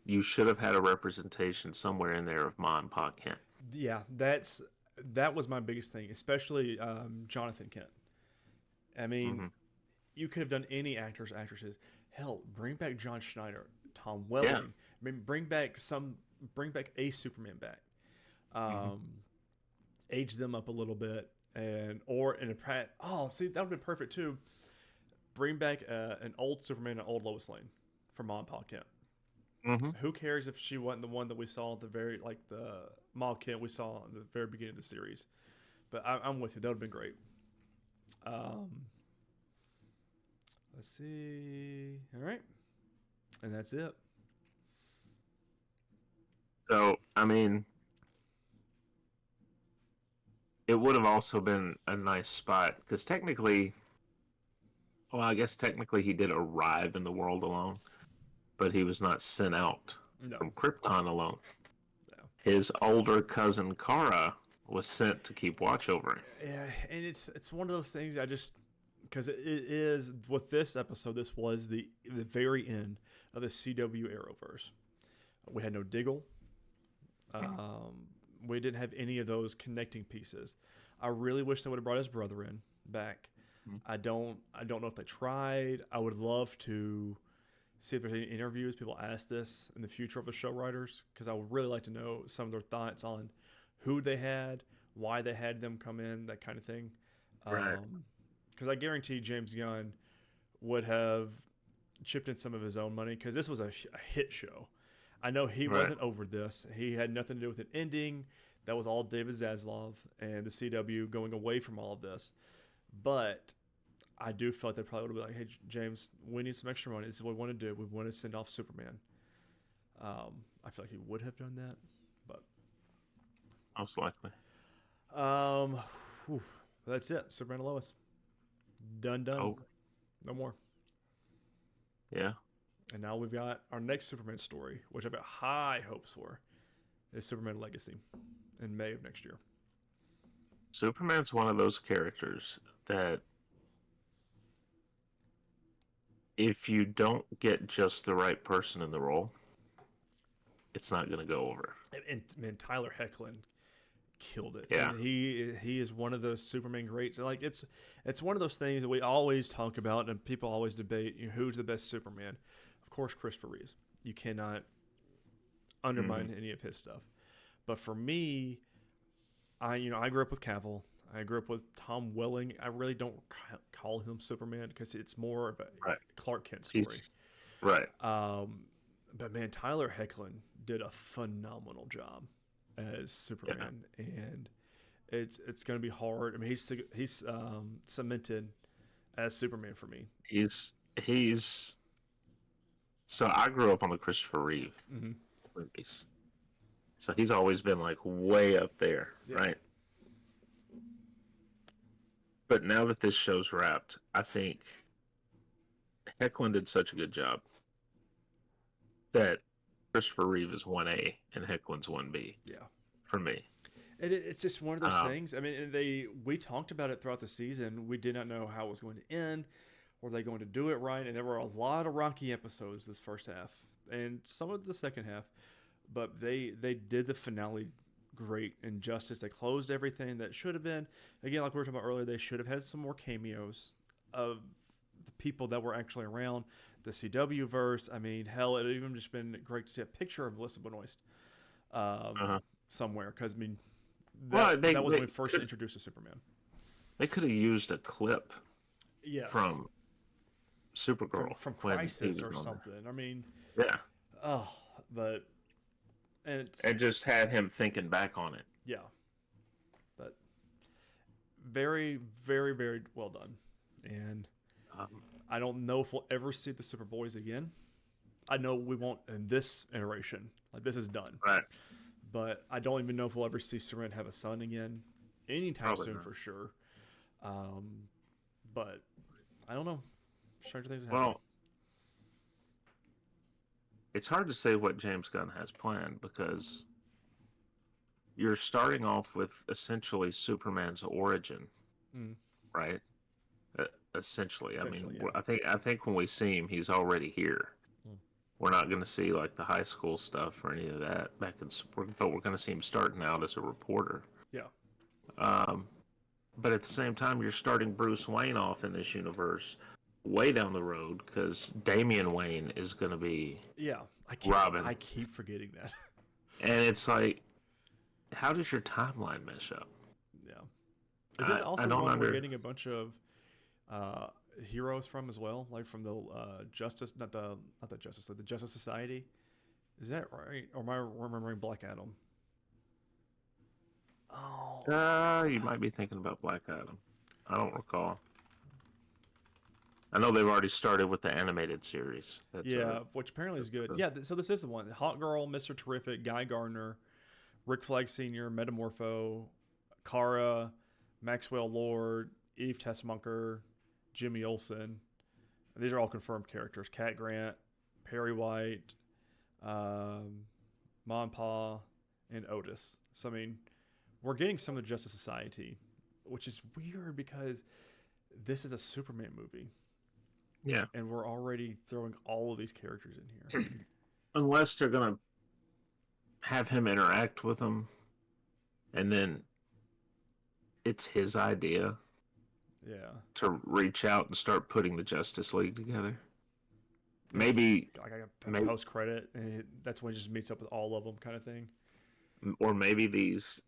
You should have had a representation somewhere in there of Ma and Pa Kent. Yeah, that was my biggest thing, especially Jonathan Kent. I mean, you could have done any actors, actresses. Hell, bring back John Schneider, Tom Welling. Yeah. I mean, bring back a Superman back. Age them up a little bit, see, that would be perfect too. Bring back an old Superman, an old Lois Lane from Ma and Pa Kent. Who cares if she wasn't the one that we saw at the the Ma Kent we saw in the very beginning of the series? But I'm with you. That would have been great. Let's see. All right, and that's it. So, I mean, it would have also been a nice spot because technically, well, I guess technically he did arrive in the world alone, but he was not sent out from Krypton alone. No. His older cousin Kara was sent to keep watch over him. Yeah, and it's one of those things because it is with this episode. This was the very end of the CW Arrowverse. We had no Diggle. We didn't have any of those connecting pieces. I really wish they would have brought his brother in back. I don't know if they tried. I would love to see if there's any interviews. People ask this in the future of the show writers because I would really like to know some of their thoughts on who they had, why they had them come in, that kind of thing. Right. Because I guarantee James Gunn would have chipped in some of his own money because this was a hit show. I know he wasn't over this. He had nothing to do with it ending. That was all David Zaslav and the CW going away from all of this. But I do feel like they probably would have been like, hey, James, we need some extra money. This is what we want to do. We want to send off Superman. I feel like he would have done that. But most likely. That's it. Superman and Lois. Done. Oh. No more. Yeah. And now we've got our next Superman story, which I've got high hopes for, is Superman Legacy in May of next year. Superman's one of those characters that if you don't get just the right person in the role, it's not going to go over. And man, Tyler Hoechlin killed it. Yeah. And he is one of those Superman greats. Like it's one of those things that we always talk about and people always debate, who's the best Superman. Of course, Christopher Reeves. You cannot undermine any of his stuff. But for me, I grew up with Cavill. I grew up with Tom Welling. I really don't call him Superman because it's more of a Clark Kent story. Right. But man, Tyler Hoechlin did a phenomenal job as Superman, and it's going to be hard. I mean, he's cemented as Superman for me. He's. So I grew up on the Christopher Reeve movies. So he's always been like way up there, right? But now that this show's wrapped, I think Hoechlin did such a good job that Christopher Reeve is 1A and Hoechlin's 1B. Yeah. For me. It's just one of those things. I mean, we talked about it throughout the season. We did not know how it was going to end. Were they going to do it right? And there were a lot of rocky episodes this first half and some of the second half. But they did the finale great and justice. They closed everything that should have been. Again, like we were talking about earlier, they should have had some more cameos of the people that were actually around the CW verse. I mean, hell, it would even just been great to see a picture of Melissa Benoist somewhere. Because, I mean, that was when we first introduced to Superman. They could have used a clip from Supergirl. From Crisis or something. I mean, but... And just had him thinking back on it. Yeah. But very, very, very well done. And I don't know if we'll ever see the Superboys again. I know we won't in this iteration. Like, this is done. Right. But I don't even know if we'll ever see Superman have a son again. anytime Probably soon not. for sure. But I don't know. Stranger things are happening. Well, it's hard to say what James Gunn has planned because you're starting off with essentially Superman's origin, Mm, right? Uh, essentially, I mean, essentially, yeah. I think when we see him, he's already here. Mm. We're not going to see like the high school stuff or any of that but we're going to see him starting out as a reporter. Yeah. Um, but at the same time, you're starting Bruce Wayne off in this universe way down the road because Damian Wayne is going to be Yeah. Robin, I keep forgetting that. and it's like, how does your timeline mesh up? Yeah. Is this I also the don't one we're under. getting a bunch of uh, heroes from as well? Like from the Justice, not the Justice, like the Justice Society. Is that right? Or am I remembering Black Adam? Oh. You might be thinking about Black Adam. I don't recall. I know they've already started with the animated series. Yeah, which apparently is good. That's Yeah, so this is the one. Hot Girl, Mr. Terrific, Guy Gardner, Rick Flag Sr., Metamorpho, Kara, Maxwell Lord, Eve Tessmunker, Jimmy Olsen. These are all confirmed characters. Cat Grant, Perry White, um, Mon Pa, and Otis. So, I mean, we're getting some of the Justice Society, which is weird because this is a Superman movie. yeah. And we're already throwing all of these characters in here. Unless they're gonna have him interact with them, and then it's his idea Yeah. to reach out and start putting the Justice League together. Yeah, Maybe, like a maybe, post credit, and that's when he just meets up with all of them, kind of thing. or maybe these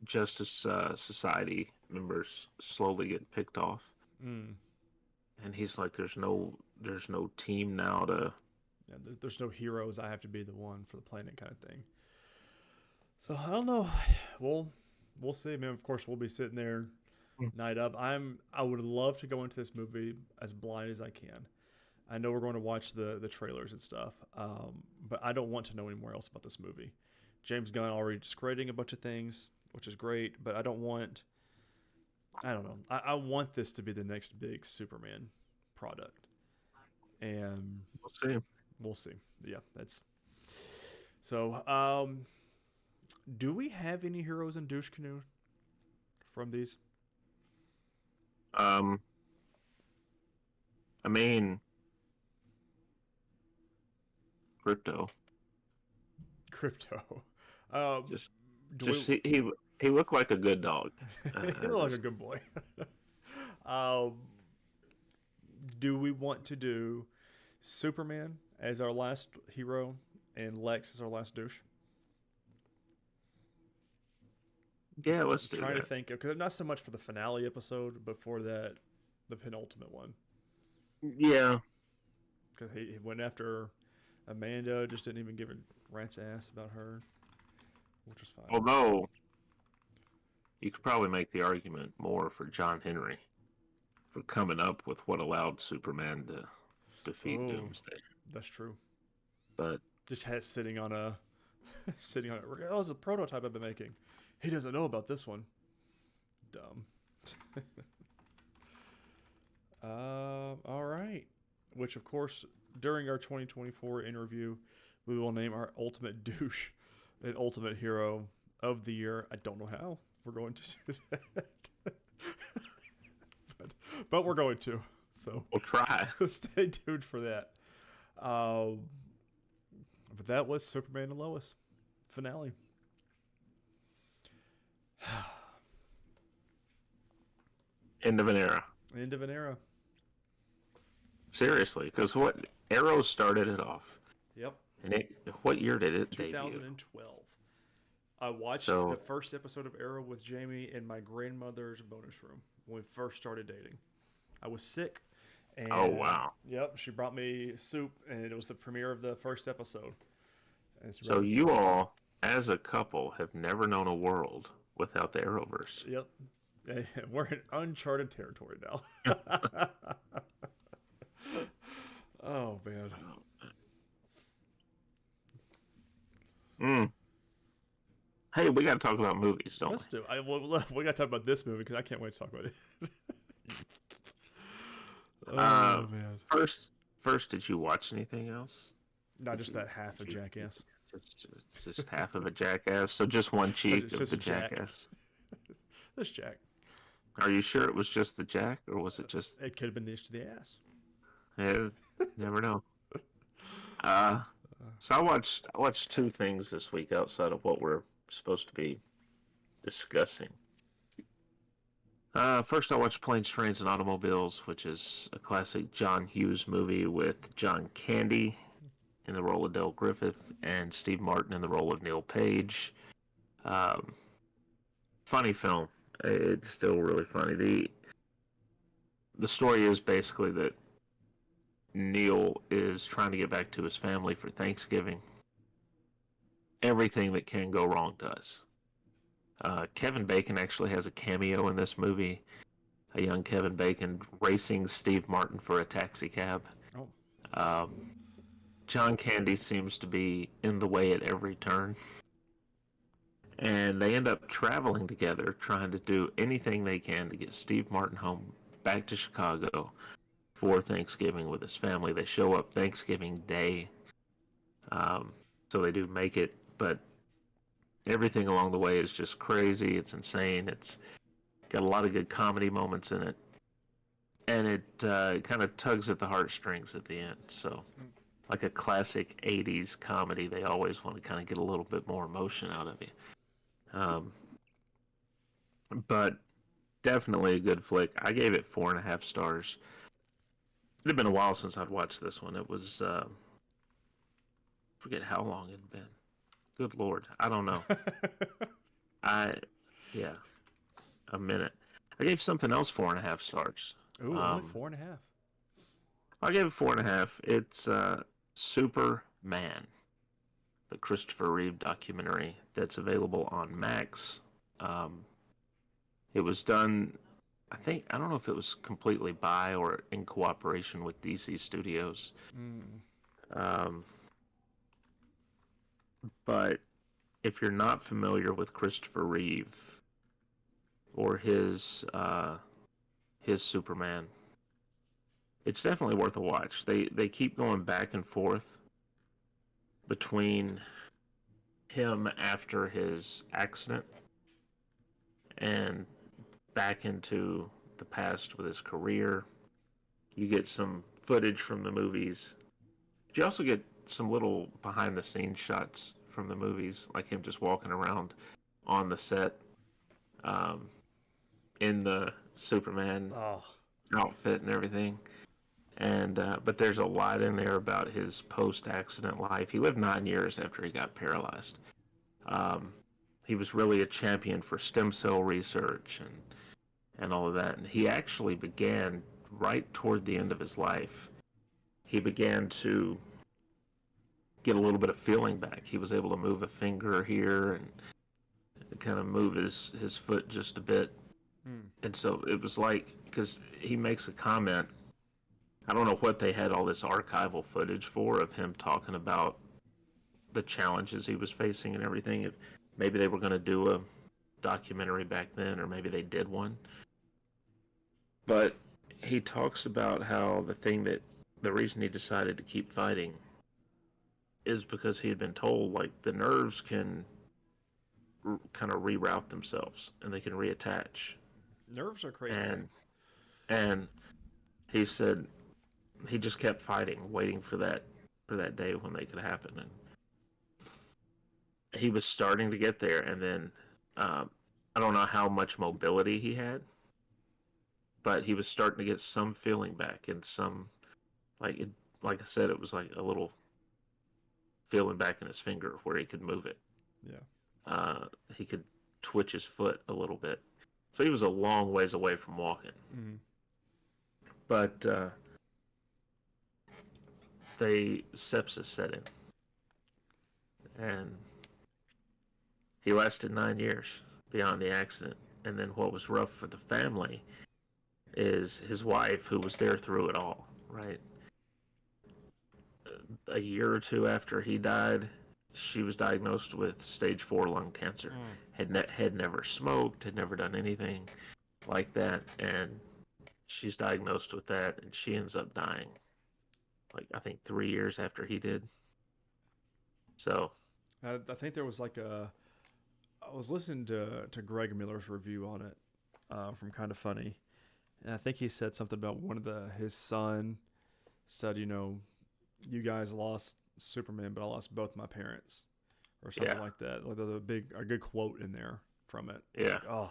Justice Society members slowly get picked off, Mm. and he's like, there's no team now to. Yeah, there's no heroes. I have to be the one for the planet, kind of thing. So I don't know. We'll see, man. Of course, we'll be sitting there night up. I would love to go into this movie as blind as I can. I know we're going to watch the trailers and stuff, but I don't want to know any more else about this movie. James Gunn already just creating a bunch of things, which is great, but I don't want. I don't know. I want this to be the next big Superman product, and We'll see. we'll see. Yeah, that's so. Do we have any heroes in Douche Canoe from these? Um, I mean, Crypto. Crypto. Um, Just, do just we? he looked like a good dog. He looked like a good boy. um, do we want to do Superman as our last hero and Lex as our last douche? Yeah, let's do Trying to that. think because not so much for the finale episode, but for that the penultimate one. Yeah, Because he went after Amanda, just didn't even give a rat's ass about her, which was fine. although you could probably make the argument more for John Henry for coming up with what allowed Superman to defeat Oh, Doomsday. that's true. But Just had sitting on a sitting on it. Oh, it's a prototype I've been making. He doesn't know about this one. Dumb. All right. Which, of course, during our 2024 interview, we will name our ultimate douche and ultimate hero of the year. I don't know how we're going to do that, but we're going to. So we'll try. stay tuned for that. But that was Superman and Lois finale. End of an era. End of an era. Seriously, because what Arrow started it off, Yep. and what year did it debut? 2012. I watched So- the first episode of Arrow with Jamie in my grandmother's bonus room when we first started dating. I was sick. And, Oh, wow. Yep, she brought me soup, and it was the premiere of the first episode. And it's So really- you all, as a couple, have never known a world without the Arrowverse. Yep. We're in uncharted territory now. Oh, man. Mm. Hey, we got to talk about movies, don't Let's do. We got to talk about this movie because I can't wait to talk about it. we? Oh man! First, did you watch anything else? Not just that half of Jackass. Just half of a Jackass. So just one So cheek it's of just the Jack. Jackass. This Jack. Are you sure it was just the Jack, or was it just? It could have been the itch to the ass. Yeah, never know. Uh, so I watched two things this week outside of what we're supposed to be discussing. First, I watched Planes, Trains, and Automobiles, which is a classic John Hughes movie with John Candy in the role of Del Griffith and Steve Martin in the role of Neil Page. Um, Funny film. It's still really funny. The story is basically that Neil is trying to get back to his family for Thanksgiving. Everything that can go wrong does. Kevin Bacon actually has a cameo in this movie. A young Kevin Bacon racing Steve Martin for a taxi cab. Oh. Um, John Candy seems to be in the way at every turn. And they end up traveling together, trying to do anything they can to get Steve Martin home back to Chicago for Thanksgiving with his family. They show up Thanksgiving Day. So they do make it, but everything along the way is just crazy. It's insane. It's got a lot of good comedy moments in it. And it kind of tugs at the heartstrings at the end. So, like a classic 80s comedy, they always want to kind of get a little bit more emotion out of you. But definitely a good flick. I gave it 4.5 stars. It had been a while since I'd watched this one. It was, forget how long it had been. Good Lord. I don't know. Yeah, a minute. I gave something else 4.5 stars. Ooh, only 4.5. I gave it 4.5. It's Superman, the Christopher Reeve documentary that's available on Max. It was done, I don't know if it was completely by or in cooperation with DC Studios. But if you're not familiar with Christopher Reeve or his Superman, it's definitely worth a watch. They keep going back and forth between him after his accident and back into the past with his career. You get some footage from the movies. You also get some little behind the scenes shots from the movies, like him just walking around on the set in the Superman outfit and everything. And but there's a lot in there about his post-accident life. He lived 9 years after he got paralyzed. He was really a champion for stem cell research and all of that. And he actually began right toward the end of his life. He began to get a little bit of feeling back. He was able to move a finger here and kind of move his foot just a bit. And so it was like, because he makes a comment, I don't know what they had all this archival footage for of him talking about the challenges he was facing and everything. If maybe they were going to do a documentary back then, or maybe they did one. But he talks about how the reason he decided to keep fighting is because he had been told, like, the nerves can kind of reroute themselves and they can reattach. Nerves are crazy. And he said he just kept fighting, waiting for that day when they could happen. And he was starting to get there, and then I don't know how much mobility he had, but he was starting to get some feeling back and some, like I said, it was like a little feeling back in his finger where he could move it. Yeah. He could twitch his foot a little bit. So he was a long ways away from walking. Mm-hmm. But sepsis set in. And he lasted 9 years beyond the accident. And then what was rough for the family is his wife, who was there through it all, right? A year or two after he died, she was diagnosed with stage 4 lung cancer. Mm. Had never smoked, had never done anything like that, and she's diagnosed with that, and she ends up dying. Like I think 3 years after he did. So I think there was like a. I was listening to Greg Miller's review on it from Kind of Funny, and I think he said something about one of his son said, you guys lost Superman, but I lost both my parents, or something yeah, like that. Like there's a good quote in there from it. yeah, Like, oh,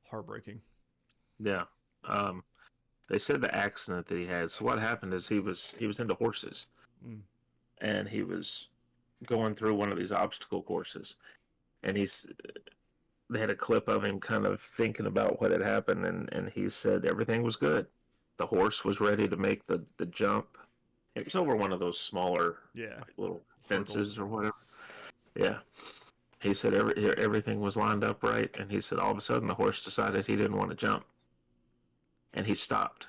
heartbreaking. yeah. Um, they said the accident that he had. So what happened is he was into horses, Mm. and he was going through one of these obstacle courses, and they had a clip of him kind of thinking about what had happened, and he said everything was good. The horse was ready to make the jump. It was over one of those smaller, Yeah, like little hurdles. fences or whatever. Yeah. He said everything was lined up right, and he said all of a sudden the horse decided he didn't want to jump, and he stopped,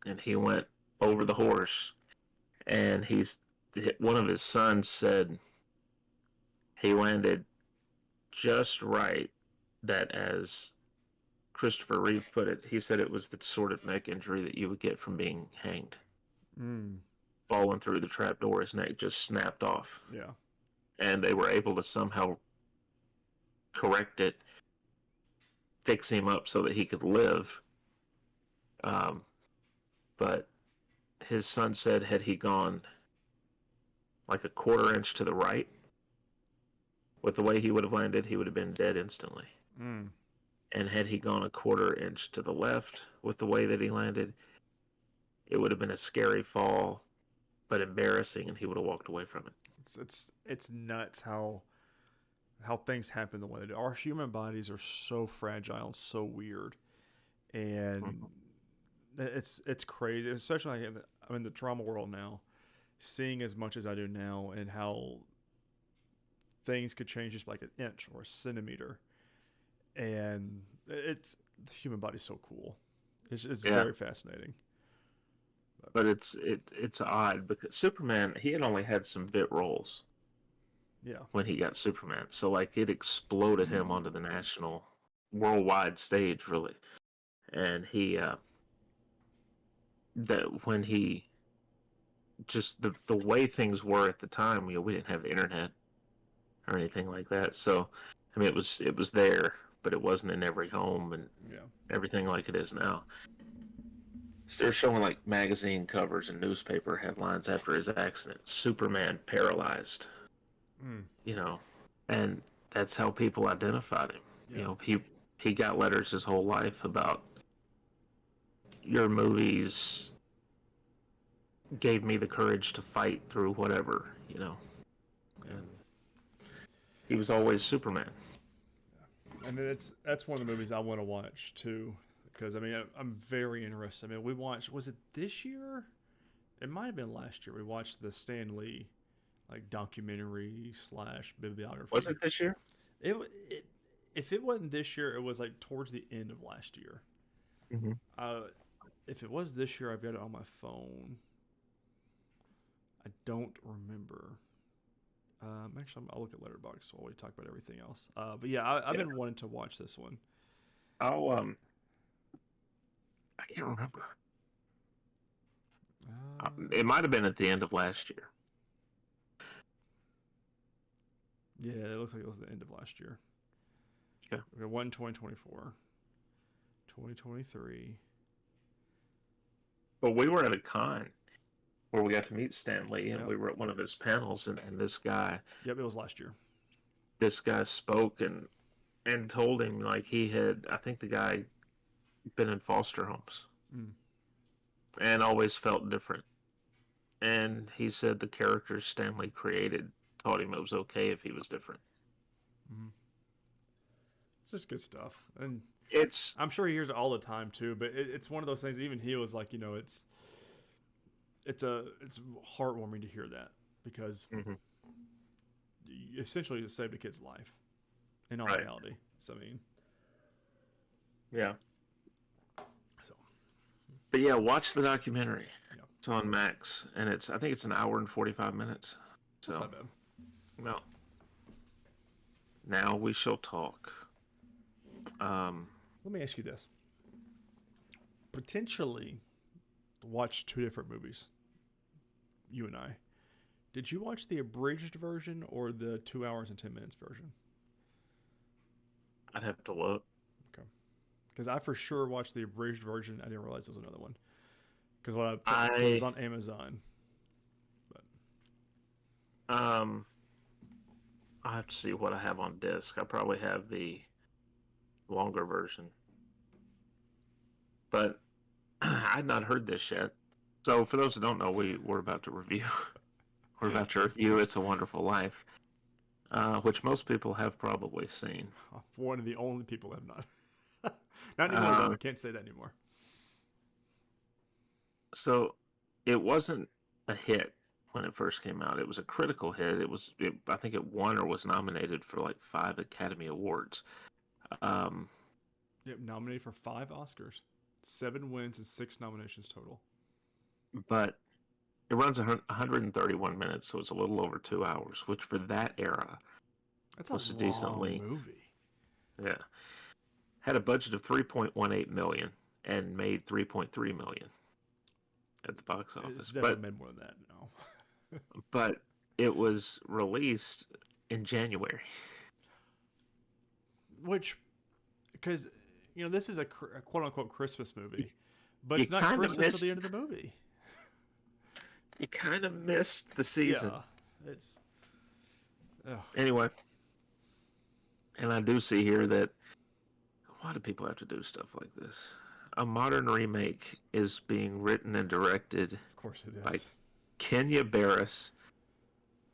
and he went over the horse, and one of his sons said he landed just right. That, as Christopher Reeve put it, he said it was the sort of neck injury that you would get from being hanged. Mm. Falling through the trapdoor, his neck just snapped off. Yeah. And they were able to somehow correct it, fix him up so that he could live. Um, but his son said, had he gone like a quarter inch to the right, with the way he would have landed, he would have been dead instantly. Mm. And had he gone a quarter inch to the left with the way that he landed, it would have been a scary fall, but embarrassing, and he would have walked away from it. It's nuts how things happen the way they do. Our human bodies are so fragile and so weird, and Mm-hmm. it's crazy. Especially I'm in the trauma world now, seeing as much as I do now, and how things could change just like an inch or a centimeter, and the human body's so cool. It's Yeah, very fascinating. But but it's odd because Superman, he had only had some bit roles yeah, when he got Superman, so like it exploded him onto the national, worldwide stage, really. And that when he just the way things were at the time, we didn't have the internet or anything like that, so I mean it was there, but it wasn't in every home and yeah, everything like it is now. So they're showing like magazine covers and newspaper headlines after his accident. Superman paralyzed, mm, you know, and that's how people identified him. yeah. He got letters his whole life about your movies gave me the courage to fight through whatever. Yeah. And he was always Superman. And that's one of the movies I want to watch too, because I mean I'm very interested. I mean, we watched, was it this year? It might have been last year. We watched the Stan Lee like documentary slash Was bibliography. it this year? It, it if it wasn't this year, it was like towards the end of last year. Mm-hmm. Uh, if it was this year, I've got it on my phone. I don't remember. Actually, I'll look at Letterboxd while we talk about everything else. But yeah, I've Yeah. been wanting to watch this one. I'll I can't remember. Uh, It might have been at the end of last year. yeah, it looks like it was the end of last year. Okay. Okay, one 2024, 2023. But we were at a con where we got to meet Stan Lee, and Yep, we were at one of his panels, and yep, it was last year. this guy spoke and told him like he had, I think the guy been in foster homes Mm. and always felt different. And he said the characters Stanley created taught him it was okay if he was different. Mm. It's just good stuff, and It's I'm sure he hears it all the time too. But it's one of those things. Even he was like, it's heartwarming to hear that, because mhm, essentially it saved a kid's life in all right. reality. So I mean, Yeah. so But yeah, watch the documentary. yeah, It's on Max, and I think it's an hour and 45 minutes. that's So not bad. No. Now we shall talk. Um, Let me ask you this. Potentially watch two different movies, you and I. Did you watch the abridged version or the 2 hours and 10 minutes version? I'd have to look. Okay. Because I for sure watched the abridged version. I didn't realize there was another one. Because what I put, cause it was I on Amazon. But um I have to see what I have on disc. I probably have the longer version, but I'd not heard this yet. So for those who don't know, we're about to review. We're about to review "It's a Wonderful Life," which most people have probably seen. one of the only people have not. Not anymore though. Uh, I can't say that anymore. so it wasn't a hit when it first came out. It was a critical hit. I think it won or was nominated for like 5 Academy Awards. Um, Yep, nominated for 5 Oscars, 7 wins and 6 nominations total. but it runs 131 minutes, so it's a little over 2 hours, which for that era That's was a a decent long length. movie. Yeah. Had a budget of 3.18 million and made 3.3 million at the box It's office. definitely made more than that now. But it was released in January. Which, because this is a quote unquote Christmas movie, but You it's not kind of Christmas till the missed. end of the movie. You kind of missed the season. Yeah, it's. Ugh. Anyway, and I do see here that why do people have to do stuff like this? A modern remake is being written and directed Of course it by is. Kenya Barris,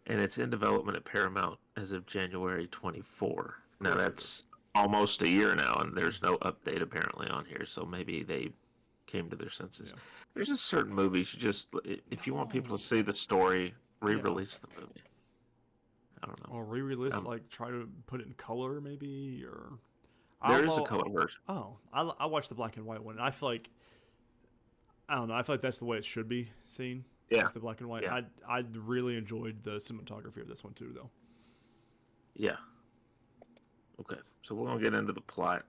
and it's in development at Paramount as of January 24. Now that's almost a year now, and there's no update apparently on here, so maybe they came to their senses. Yeah. There's just certain movies if you want people to see the story, re-release the movie. I don't know. Or re-release, like try to put it in color maybe, or there is a color version. Oh, I watched the black and white one, and I feel like I don't know. I feel like that's the way it should be seen. Yeah, it's the black and white. Yeah. I really enjoyed the cinematography of this one too, though. Yeah. Okay, so we're gonna get into the plot.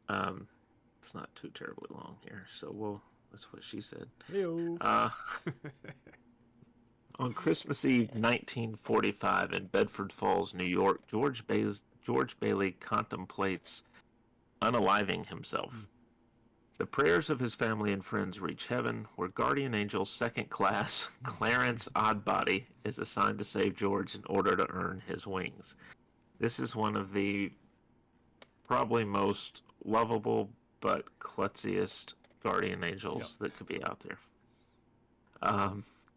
It's not too terribly long here, so that's what she said. Heyo. On Christmas Eve, 1945, in Bedford Falls, New York, George Bailey contemplates unaliving himself. The prayers of his family and friends reach heaven, where guardian angel second class Clarence Oddbody is assigned to save George in order to earn his wings. This is one of the probably most lovable but klutziest guardian angels that could be out there.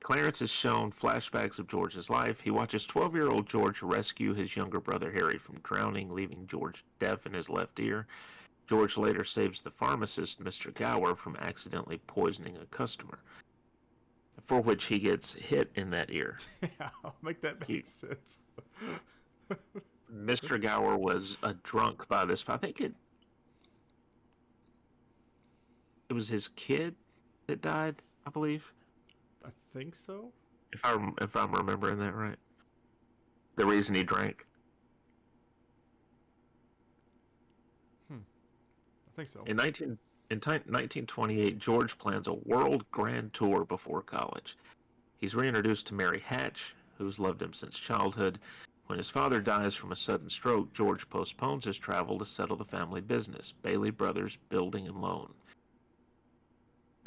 Clarence is shown flashbacks of George's life. He watches 12-year-old George rescue his younger brother Harry from drowning, leaving George deaf in his left ear. George later saves the pharmacist, Mr. Gower, from accidentally poisoning a customer, for which he gets hit in that ear. Yeah, I'll make that make sense. Mr. Gower was a drunk by this. I think it was his kid that died, I believe. I think so. If I'm remembering that right. The reason he drank. I think so. In 1928, George plans a world grand tour before college. He's reintroduced to Mary Hatch, who's loved him since childhood. When his father dies from a sudden stroke, George postpones his travel to settle the family business, Bailey Brothers Building and Loan.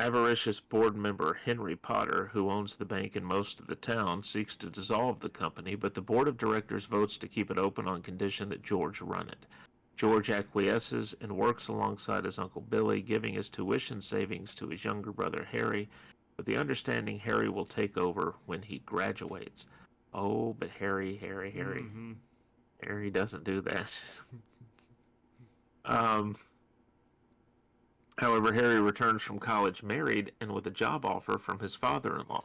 Avaricious board member Henry Potter, who owns the bank and most of the town, seeks to dissolve the company, but the board of directors votes to keep it open on condition that George run it. George acquiesces and works alongside his uncle Billy, giving his tuition savings to his younger brother Harry, with the understanding Harry will take over when he graduates. Oh, but Harry. Mm-hmm. Harry doesn't do that. However, Harry returns from college married and with a job offer from his father-in-law.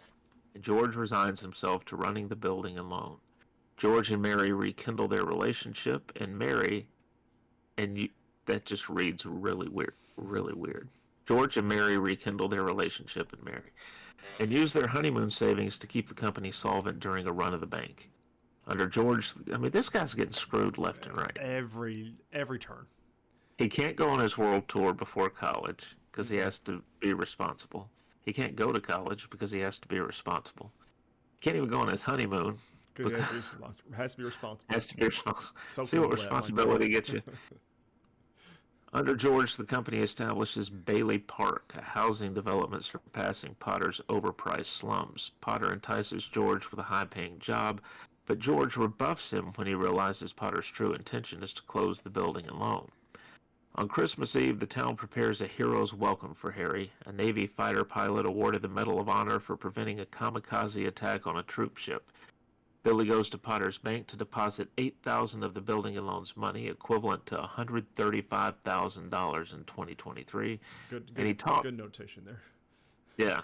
And George resigns himself to running the building and loan. George and Mary rekindle their relationship, and that just reads really weird. George and Mary rekindle their relationship and use their honeymoon savings to keep the company solvent during a run of the bank. Under George, I mean, this guy's getting screwed left and right. Every turn. He can't go on his world tour before college because he Mm-mm. has to be responsible. He can't go to college because he has to be responsible. Can't even go on his honeymoon Because because has to be responsible. has to be responsible. See Soaking what wet like responsibility gets you. Under George, the company establishes Bailey Park, a housing development surpassing Potter's overpriced slums. Potter entices George with a high-paying job, but George rebuffs him when he realizes Potter's true intention is to close the building and loan. On Christmas Eve, the town prepares a hero's welcome for Harry, a Navy fighter pilot awarded the Medal of Honor for preventing a kamikaze attack on a troop ship. Billy goes to Potter's bank to deposit $8,000 of the building and loan's money, equivalent to $135,000 in 2023. And he good notation there. yeah,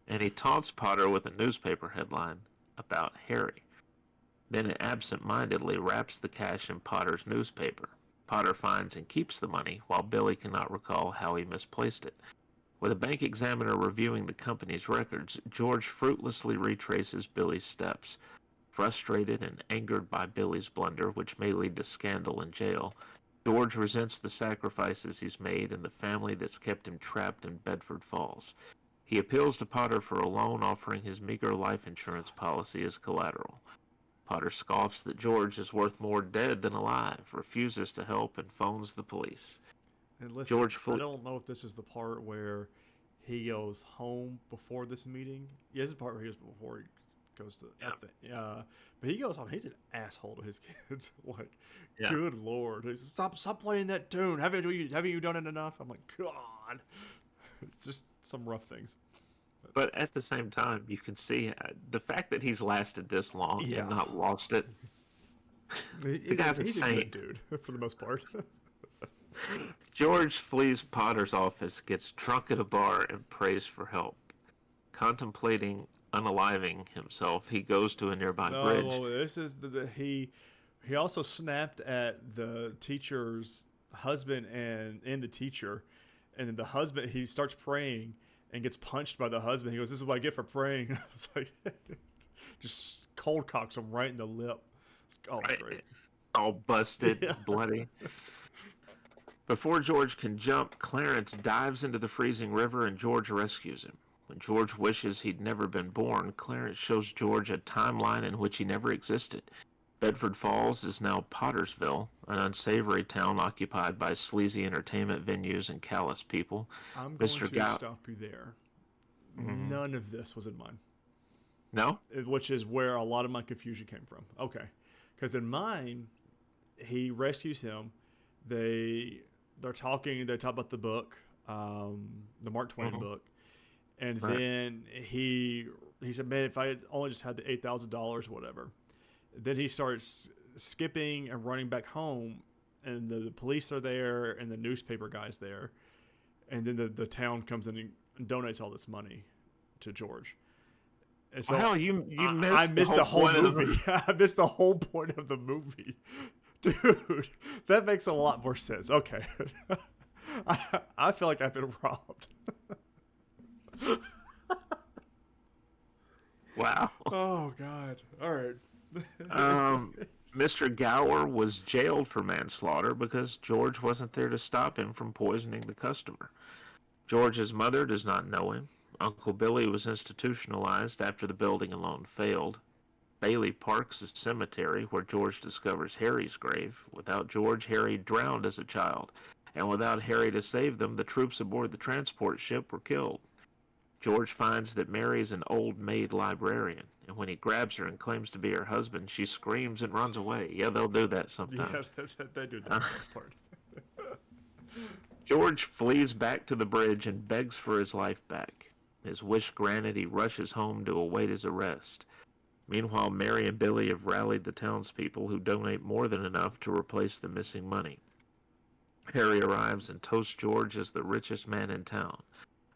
and he taunts Potter with a newspaper headline about Harry. Then absent-mindedly wraps the cash in Potter's newspaper. Potter finds and keeps the money, while Billy cannot recall how he misplaced it. With a bank examiner reviewing the company's records, George fruitlessly retraces Billy's steps. Frustrated and angered by Billy's blunder, which may lead to scandal and jail, George resents the sacrifices he's made and the family that's kept him trapped in Bedford Falls. He appeals to Potter for a loan, offering his meager life insurance policy as collateral. Potter scoffs that George is worth more dead than alive, refuses to help, and phones the police. And listen, George I don't know if this is the part where he goes home before this meeting. Yeah, this is the part where he goes before he goes to but he goes home. He's an asshole to his kids. Like, good lord, he's, stop playing that tune. Haven't you done it enough? I'm like, God, it's just some rough things. But at the same time, you can see the fact that he's lasted this long and not lost it. The guy's a saint, dude, for the most part. George flees Potter's office, gets drunk at a bar, and prays for help. Contemplating unaliving himself, he goes to a nearby bridge. Well, this is he also snapped at the teacher's husband and the teacher, and then the husband, he starts praying and gets punched by the husband. He goes, "This is what I get for praying." It's like just cold cocks him right in the lip. It's great. All busted, bloody. Before George can jump, Clarence dives into the freezing river and George rescues him. When George wishes he'd never been born, Clarence shows George a timeline in which he never existed. Bedford Falls is now Pottersville, an unsavory town occupied by sleazy entertainment venues and callous people. I'm going to stop you there. Mm-hmm. None of this was in mine. No? Which is where a lot of my confusion came from. Okay. Because in mine, he rescues him. They're talking about the book, the Mark Twain book. And then he said, "Man, if I had only just had the $8,000, whatever." Then he starts skipping and running back home, and the police are there, and the newspaper guy's there, and then the town comes in and donates all this money to George. And so you I missed the whole movie. I missed the whole point of the movie, dude. That makes a lot more sense. Okay, I feel like I've been robbed. Wow. Oh, God. All right. Mr. Gower was jailed for manslaughter because George wasn't there to stop him from poisoning the customer. George's mother does not know him. Uncle Billy was institutionalized after the building and loan failed. Bailey Park's a cemetery where George discovers Harry's grave. Without George, Harry drowned as a child. And without Harry to save them, the troops aboard the transport ship were killed. George finds that Mary's an old maid librarian, and when he grabs her and claims to be her husband, she screams and runs away. Yeah, they'll do that sometimes. Yeah, they do that part. George flees back to the bridge and begs for his life back. His wish granted, he rushes home to await his arrest. Meanwhile, Mary and Billy have rallied the townspeople, who donate more than enough to replace the missing money. Harry arrives and toasts George as the richest man in town.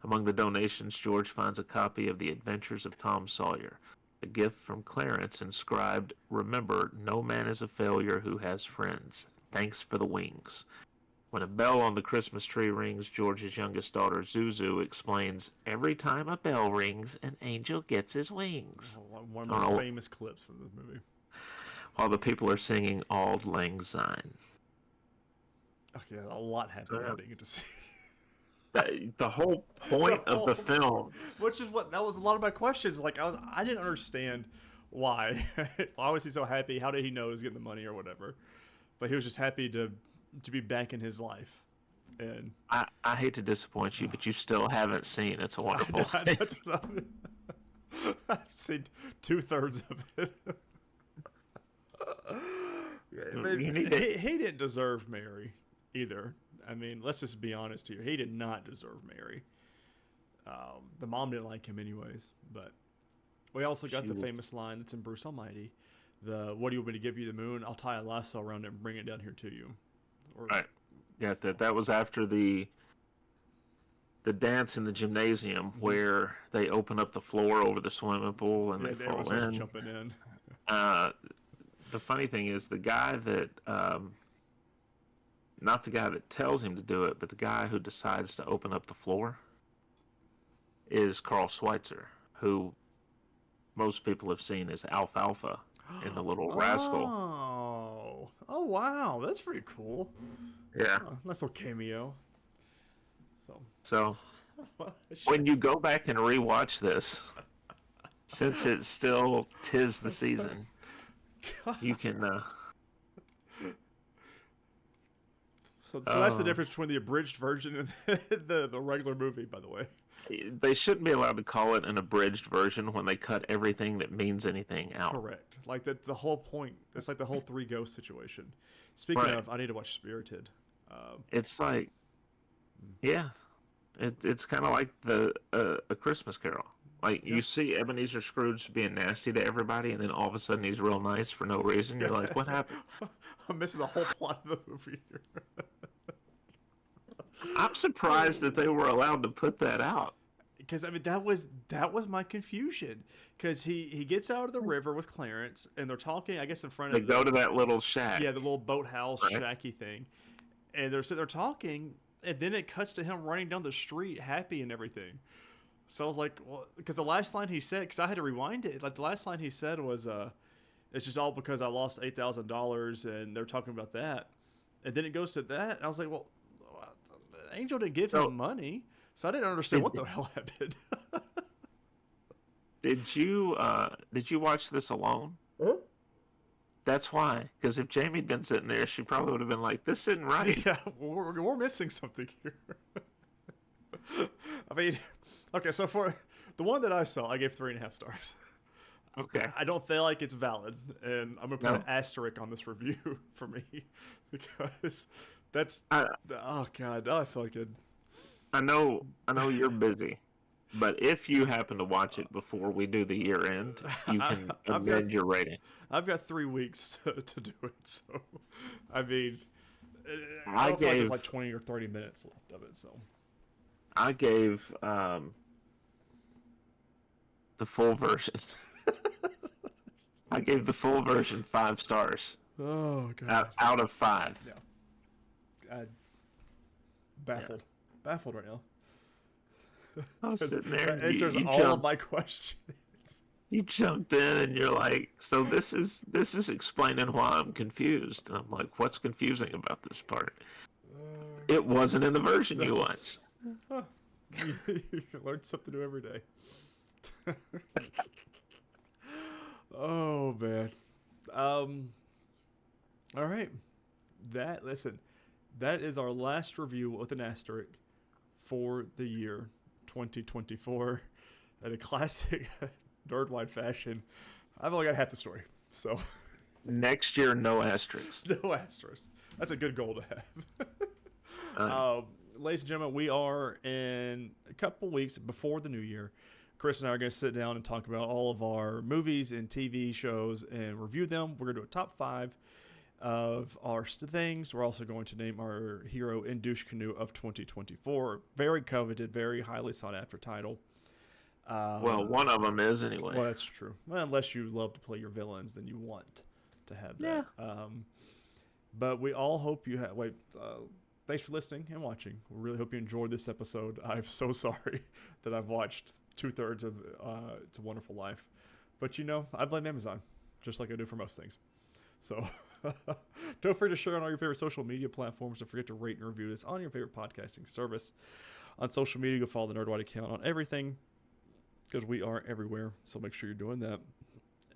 Among the donations, George finds a copy of The Adventures of Tom Sawyer, a gift from Clarence inscribed, "Remember, no man is a failure who has friends. Thanks for the wings." When a bell on the Christmas tree rings, George's youngest daughter, Zuzu, explains, "Every time a bell rings, an angel gets his wings." One of the most famous clips from this movie. while the people are singing Auld Lang Syne. Okay, a lot happened So, I didn't get to see. the whole point of the film, which is what that was a lot of my questions. Like I didn't understand why. Why was he so happy? How did he know he was getting the money or whatever? But he was just happy to be back in his life. And I hate to disappoint you, but you still haven't seen It's a Wonderful Life. That's what I've seen 2/3 of it. He didn't deserve Mary either. I mean, let's just be honest here. He did not deserve Mary. The mom didn't like him anyways. But we also got the famous line that's in Bruce Almighty. What do you want me to give you, the moon? I'll tie a lasso around it and bring it down here to you. Right. Yeah, that was after the dance in the gymnasium where they open up the floor over the swimming pool and they fall in. Jumping in. The funny thing is the guy that, not the guy that tells him to do it, but the guy who decides to open up the floor is Carl Schweitzer, who most people have seen as Alfalfa in The Little Rascal. Oh, wow. That's pretty cool. Yeah. Nice little cameo. So when you go back and rewatch this, since it's still 'tis the season, you can. So that's the difference between the abridged version and the regular movie, by the way. They shouldn't be allowed to call it an abridged version when they cut everything that means anything out. Correct. Like the whole point. It's like the whole Three Ghosts situation. Speaking of, I need to watch Spirited. It's like, yeah, it's kind of like A Christmas Carol. Like you see Ebenezer Scrooge being nasty to everybody, and then all of a sudden he's real nice for no reason. You're like, what happened? I'm missing the whole plot of the movie here. I'm surprised that they were allowed to put that out. Because I mean that was my confusion. Because he gets out of the river with Clarence, and they're talking, I guess, in front of. They go to that little shack. Yeah, the little boathouse shacky thing, and they're sitting there talking, and then it cuts to him running down the street, happy and everything. So I was like, well, because the last line he said, because I had to rewind it. Like the last line he said was, "It's just all because I lost $8,000," and they're talking about that, and then it goes to that. And I was like, well, Angel didn't give him money, so I didn't understand what the hell happened. Did you watch this alone? Huh? That's why. Because if Jamie'd been sitting there, she probably would have been like, "This isn't right." Yeah, we're missing something here. I mean, okay, so for the one that I saw, I gave 3.5 stars. Okay. I don't feel like it's valid, and I'm gonna put an asterisk on this review for me because that's oh god, I feel like it. I know you're busy, but if you happen to watch it before we do the year end, you can amend your rating. I've got 3 weeks to do it, so I mean, I feel like there's like 20 or 30 minutes left of it, so I gave the full version. I gave the full version 5 stars. Oh god! Out of 5. Yeah. Baffled right now. I was sitting there. That answers all of my questions. You jumped in and you're like, so this is explaining why I'm confused. And I'm like, what's confusing about this part? It wasn't in the version you watched. Huh. You learn something new every day. Oh man. All right. That is our last review with an asterisk for the year 2024 in a classic Nerdwide fashion. I've only got half the story, so next year, no asterisks. No asterisks. That's a good goal to have. Ladies and gentlemen, we are in a couple weeks before the new year. Chris and I are going to sit down and talk about all of our movies and TV shows and review them. We're going to do a top 5 of our things. We're also going to name our hero in Douche Canoe of 2024. Very coveted, very highly sought after title. Well, one of them is anyway. Well, that's true. Well, unless you love to play your villains, then you want to have that. Yeah. But we all hope you have. Thanks for listening and watching. We really hope you enjoyed this episode. I'm so sorry that I've watched 2/3 of It's a Wonderful Life, but I blame Amazon, just like I do for most things. So don't forget to share on all your favorite social media platforms. Don't forget to rate and review this on your favorite podcasting service. On social media, go follow the Nerdwide account on everything because we are everywhere. So make sure you're doing that.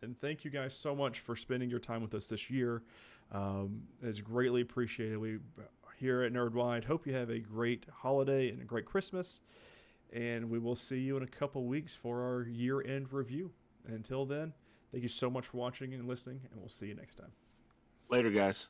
And thank you guys so much for spending your time with us this year. It's greatly appreciated. We here at Nerdwide hope you have a great holiday and a great Christmas. And we will see you in a couple weeks for our year-end review. Until then, thank you so much for watching and listening, and we'll see you next time. Later, guys.